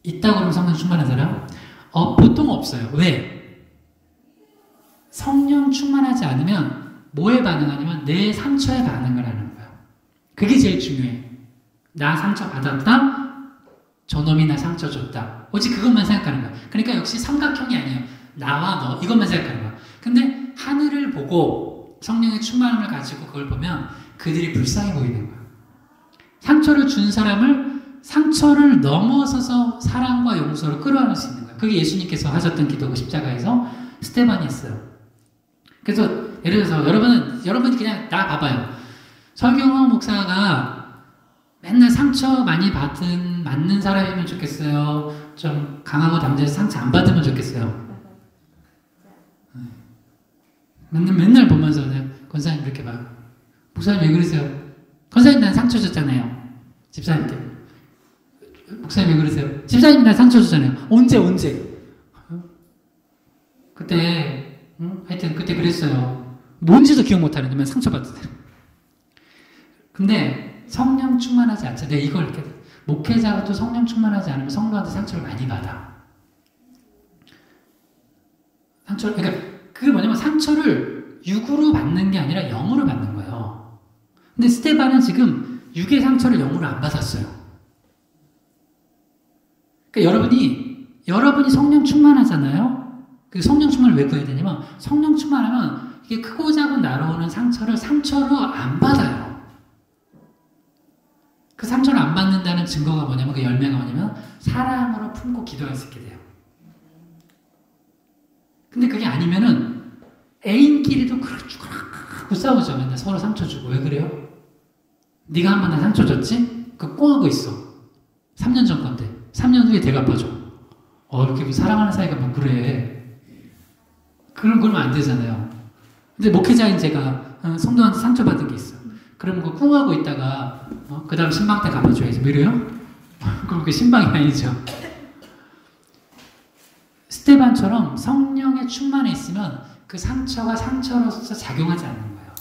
Speaker 1: 있다고 그러면 성령 충만한 사람? 보통 없어요. 왜? 성령 충만하지 않으면 뭐에 반응하냐면 내 상처에 반응을 하는 거예요. 그게 제일 중요해. 나 상처 받았다? 저놈이 나 상처 줬다. 오직 그것만 생각하는 거야. 그러니까 역시 삼각형이 아니에요. 나와 너 이것만 생각하는 거야. 근데 하늘을 보고 성령의 충만함을 가지고 그걸 보면 그들이 불쌍해 보이는 거야. 상처를 준 사람을 상처를 넘어서서 사랑과 용서로 끌어안을 수 있는 거야. 그게 예수님께서 하셨던 기도고 십자가에서 스테반이 했어요. 그래서 예를 들어서 여러분 그냥 나 봐봐요. 설경호 목사가 맨날 상처 많이 맞는 사람이면 좋겠어요. 좀 강하고 담대해서 상처 안 받으면 좋겠어요. 맨날 보면서 권사님 이렇게 봐. 목사님 왜 그러세요? 권사님 난 상처 줬잖아요. 집사님께. 목사님 왜 그러세요? 집사님 난 상처 줬잖아요. 언제? 그때 하여튼 그때 그랬어요. 뭔지도 기억 못하는데 맨 상처받았어요. 근데 성령 충만하지 않죠. 내가 이걸 이렇게 목회자가 또 성령 충만하지 않으면 성도한테 상처를 많이 받아. 그러니까 그게 뭐냐면 상처를 육으로 받는 게 아니라 영으로 받는 거예요. 근데 스테반은 지금 육의 상처를 영으로 안 받았어요. 그러니까 여러분이 성령 충만하잖아요. 그 성령 충만을 왜 구해야 되냐면 성령 충만하면 이게 크고 작은 날아오는 상처를 상처로 안 받아요. 그 상처를 안 받는다는 증거가 뭐냐면, 그 열매가 뭐냐면 사랑으로 품고 기도할 수 있게 돼요. 근데 그게 아니면은 애인끼리도 그렇고 싸우죠. 맨날 서로 상처 주고. 왜 그래요? 네가 한 번 나 상처 줬지? 그거 꽁하고 있어. 3년 전 건데 3년 후에 대갚아줘. 이렇게 사랑하는 사이가 뭐 그래. 그러면 안 되잖아요. 근데 목회자인 제가 성도한테 상처받은 게 있어. 그러면 그 꿍하고 있다가 그 다음 신방 때 갚아줘야지. 왜 이래요? 그럼 그게 신방이 아니죠. 스테반처럼 성령의 충만에 있으면 그 상처가 상처로서 작용하지 않는 거예요.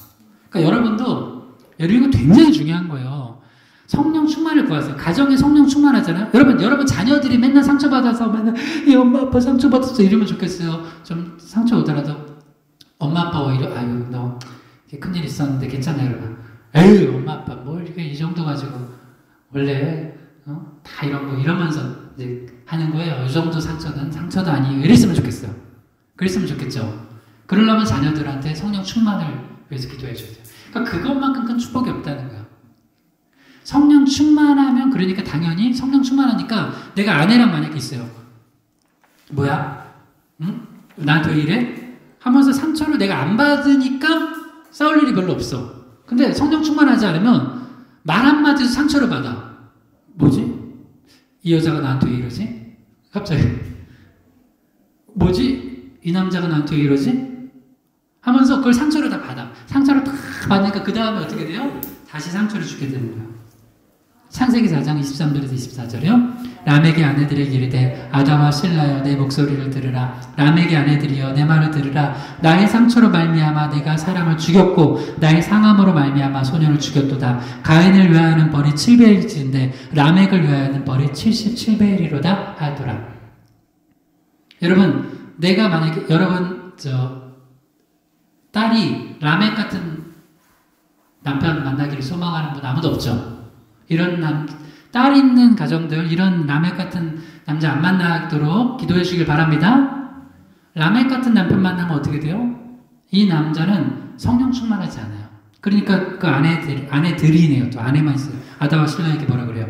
Speaker 1: 그러니까 여러분도 이거 굉장히 중요한 거예요. 성령 충만을 구하세요. 가정에 성령 충만하잖아요. 여러분 자녀들이 맨날 상처받아서 맨날 이 엄마 아빠 상처받았어 이러면 좋겠어요. 좀 상처 오더라도 엄마 아빠 오히려 아유 너 큰일 있었는데 괜찮아요. 여러분. 에휴 엄마 아빠 뭘 이렇게 이 정도 가지고 원래 다 이런 거 이러면서 이제 하는 거예요. 이 정도 상처는 상처도 아니에요. 이랬으면 좋겠어요. 그랬으면 좋겠죠. 그러려면 자녀들한테 성령 충만을 위해서 기도해 줘야 돼요. 그러니까 그것만큼 큰 축복이 없다는 거예요. 성령 충만하면 그러니까 당연히 성령 충만하니까 내가 아내랑 만약에 있어요. 뭐야? 응? 나한테 왜 이래? 하면서 상처를 내가 안 받으니까 싸울 일이 별로 없어. 근데 성령 충만하지 않으면 말 한마디도 상처를 받아. 뭐지? 이 여자가 나한테 왜 이러지? 갑자기 뭐지? 이 남자가 나한테 왜 이러지? 하면서 그걸 상처를 다 받아. 상처를 다 받으니까 그 다음에 어떻게 돼요? 다시 상처를 주게 되는 거예요. 창세기 4장 23절에서 24절이요. 람에게 아내들에게 이르되 아담아 실라여 내 목소리를 들으라. 람에게 아내들이여 내 말을 들으라. 나의 상처로 말미암아 내가 사람을 죽였고 나의 상함으로 말미암아 소년을 죽였도다. 가인을 위하여는 벌이 7배일지인데 람액을 위하여는 벌이 77배이리로다 하더라. 여러분 내가 만약에 여러분 딸이 람액 같은 남편 만나기를 소망하는 분 아무도 없죠. 이런 딸 있는 가정들 이런 라멕 같은 남자 안 만나도록 기도해 주시길 바랍니다. 라멕 같은 남편 만나면 어떻게 돼요? 이 남자는 성령 충만하지 않아요. 그러니까 그 아내들이네요. 또 아내만 있어요. 아담과 신랑에게 뭐라 그래요?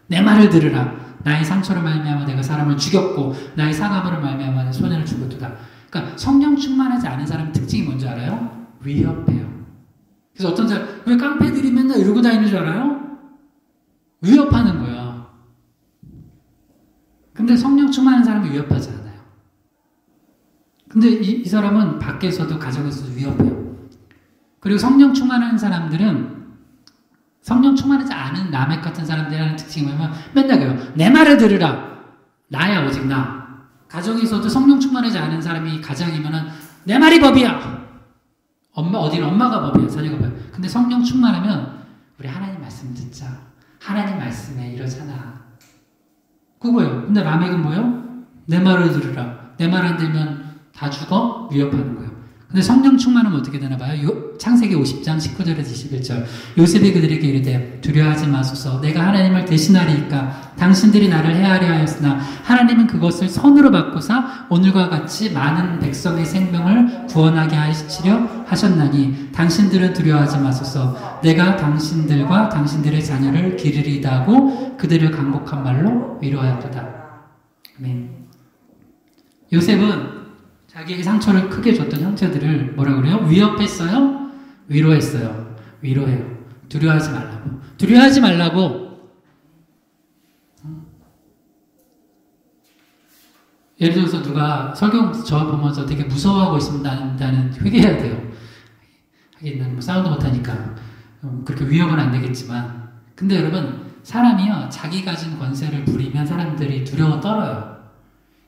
Speaker 1: 내 말을 들으라. 나의 상처로 말미암아 내가 사람을 죽였고 나의 상함으로 말미암아 내 소년을 죽였도다. 그러니까 성령 충만하지 않은 사람의 특징이 뭔지 알아요? 위협해요. 그래서 어떤 사람 왜 깡패들이 맨날 이러고 다니는 줄 알아요? 위협하는 거야. 근데 성령 충만한 사람은 위협하지 않아요. 근데 이 사람은 밖에서도 가정에서도 위협해요. 그리고 성령 충만한 사람들은 성령 충만하지 않은 라멕 같은 사람들이라는 특징이 뭐냐면 맨날 그래요. 내 말을 들으라. 나야 오직 나. 가정에서도 성령 충만하지 않은 사람이 가장이면은 내 말이 법이야. 어디는 엄마가 법이야. 자녀가 법이야. 근데 성령 충만하면 우리 하나님 말씀 듣자. 하나님 말씀에 이러잖아. 그거예요. 근데 라멕은 뭐예요? 내 말을 들으라. 내 말 안 들으면 다 죽어? 위협하는 거예요. 근데 성령 충만하면 어떻게 되나 봐요? 창세기 50장 19절에서 21절. 요셉이 그들에게 이르되 두려워하지 마소서. 내가 하나님을 대신하리이까. 당신들이 나를 해하려 하였으나 하나님은 그것을 선으로 바꾸사 오늘과 같이 많은 백성의 생명을 구원하게 하시려 하셨나니 당신들은 두려워하지 마소서. 내가 당신들과 당신들의 자녀를 기르리다고 그들을 강복한 말로 위로하였도다. 아멘. 요셉은 자기에게 상처를 크게 줬던 형제들을 뭐라 그래요? 위협했어요? 위로했어요. 위로해요. 두려워하지 말라고. 두려워하지 말라고. 예를 들어서 누가 설교 저 보면서 되게 무서워하고 있습니다. 나는 회개해야 돼요. 하긴 나는 뭐 싸움도 못하니까 그렇게 위협은 안 되겠지만 근데 여러분 사람이요 자기 가진 권세를 부리면 사람들이 두려워 떨어요.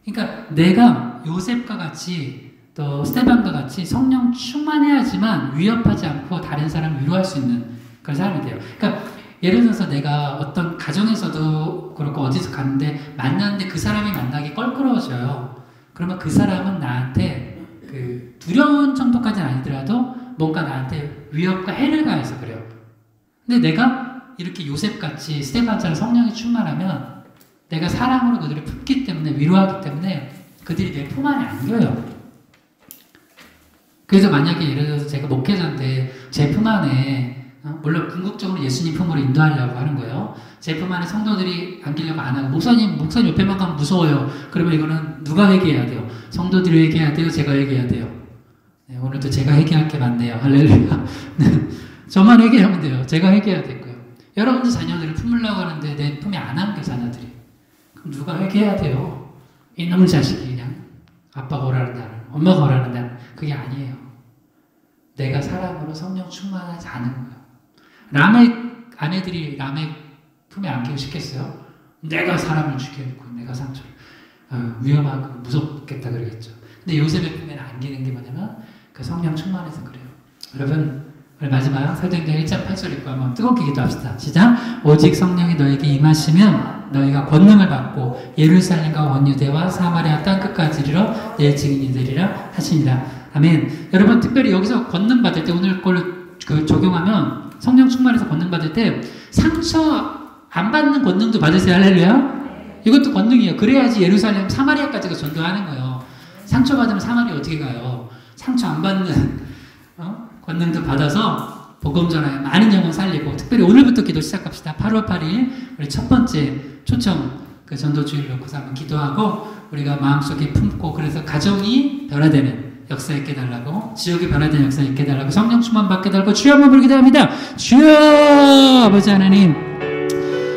Speaker 1: 그러니까 내가 요셉과 같이 또 스테반과 같이 성령 충만해야지만 위협하지 않고 다른 사람을 위로할 수 있는 그런 사람이 돼요. 그러니까 예를 들어서 내가 어떤 가정에서도 그렇고 어디서 갔는데 만났는데 그 사람이 만나기 껄끄러워져요. 그러면 그 사람은 나한테 그 두려운 정도까지는 아니더라도 뭔가 나한테 위협과 해를 가해서 그래요. 근데 내가 이렇게 요셉같이 스테반처럼 성령이 충만하면 내가 사랑으로 그들을 품기 때문에 위로하기 때문에 그들이 내 품 안에 안겨요. 그래서 만약에 예를 들어서 제가 목회자인데 제 품 안에 물론 궁극적으로 예수님 품으로 인도하려고 하는 거예요. 제 품 안에 성도들이 안기려고 안 하고 목사님 옆에만 가면 무서워요. 그러면 이거는 누가 회개해야 돼요? 성도들이 회개해야 돼요? 제가 회개해야 돼요? 네, 오늘도 제가 회개할 게 많네요. 할렐루야. 저만 회개하면 돼요. 제가 회개해야 되고요. 여러분들 자녀들을 품으려고 하는데 내 품에 안 안겨 자녀들이. 그럼 누가 회개해야 돼요? 이놈의 자식이 그냥 아빠가 오라는 다는 엄마가 오라는 다는 그게 아니에요. 내가 사람으로 성령 충만하지 않은 거예요. 람의 아내들이 람의 품에 안기고 싶겠어요? 내가 사람을 죽였고 내가 상처를 위험하고 무섭겠다 그러겠죠. 근데 요셉의 품에는 안기는 게 뭐냐면 그 성령 충만해서 그래요. 여러분 오늘 마지막 사도행전 1장 8절 읽고 한번 뜨겁게 기도합시다. 시작. 오직 성령이 너에게 임하시면 너희가 권능을 받고 예루살렘과 온 유대와 사마리아 땅끝까지 이르러 내 증인이 되리라 하시니라. 아멘. 여러분 특별히 여기서 권능 받을 때 오늘 걸 적용하면 성령 충만해서 권능 받을 때 상처 안 받는 권능도 받으세요. 할렐루야. 이것도 권능이에요. 그래야지 예루살렘 사마리아까지가 전도하는 거예요. 상처 받으면 사마리아 어떻게 가요? 상처 안 받는 권능도 받아서 복음 전하에 많은 영혼 살리고 특별히 오늘부터 기도 시작합시다. 8월 8일 우리 첫 번째 초청 그 전도 주일 놓고서 한번 기도하고 우리가 마음속에 품고 그래서 가정이 변화되는 역사 있게 달라고 지역이 변화되는 역사 있게 달라고 성령 충만 받게 달라고 주여 한번 부르게 됩니다. 주여 아버지 하나님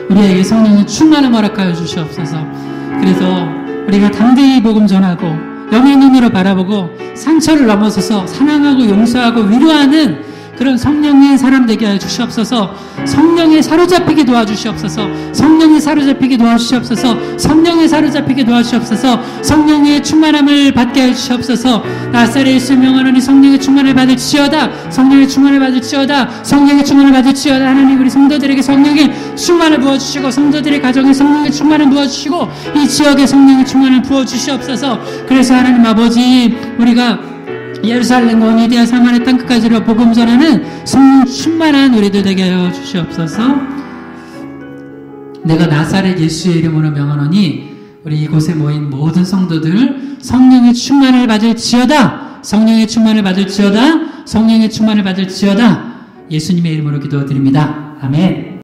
Speaker 1: 우리에게 성령의 충만을 허락하여 주시옵소서. 그래서 우리가 당대히 복음 전하고 영의 눈으로 바라보고 상처를 넘어서서 사랑하고 용서하고 위로하는 그런 성령의 사람 되게 하여 주시옵소서. 성령에 사로잡히게 도와주시옵소서. 성령에 사로잡히게 도와주시옵소서. 성령에 사로잡히게 도와주시옵소서. 성령의 충만함을 받게 하여 주시옵소서. 나사렛 예수 명하노니 성령의 충만을 받을지어다. 성령의 충만을 받을지어다. 성령의 충만을 받을지어다. 하나님 우리 성도들에게 성령의 충만을 부어주시고 성도들의 가정에 성령의 충만을 부어주시고 이 지역에 성령의 충만을 부어주시옵소서. 그래서 하나님 아버지 우리가 예루살렘과 온 유대와 사마리아 땅끝까지로 복음 전하는 성령 충만한 우리들 되게 하여 주시옵소서. 내가 나사렛 예수의 이름으로 명하노니 우리 이곳에 모인 모든 성도들 성령의 충만을 받을지어다. 성령의 충만을 받을지어다. 성령의 충만을 받을지어다. 예수님의 이름으로 기도드립니다. 아멘.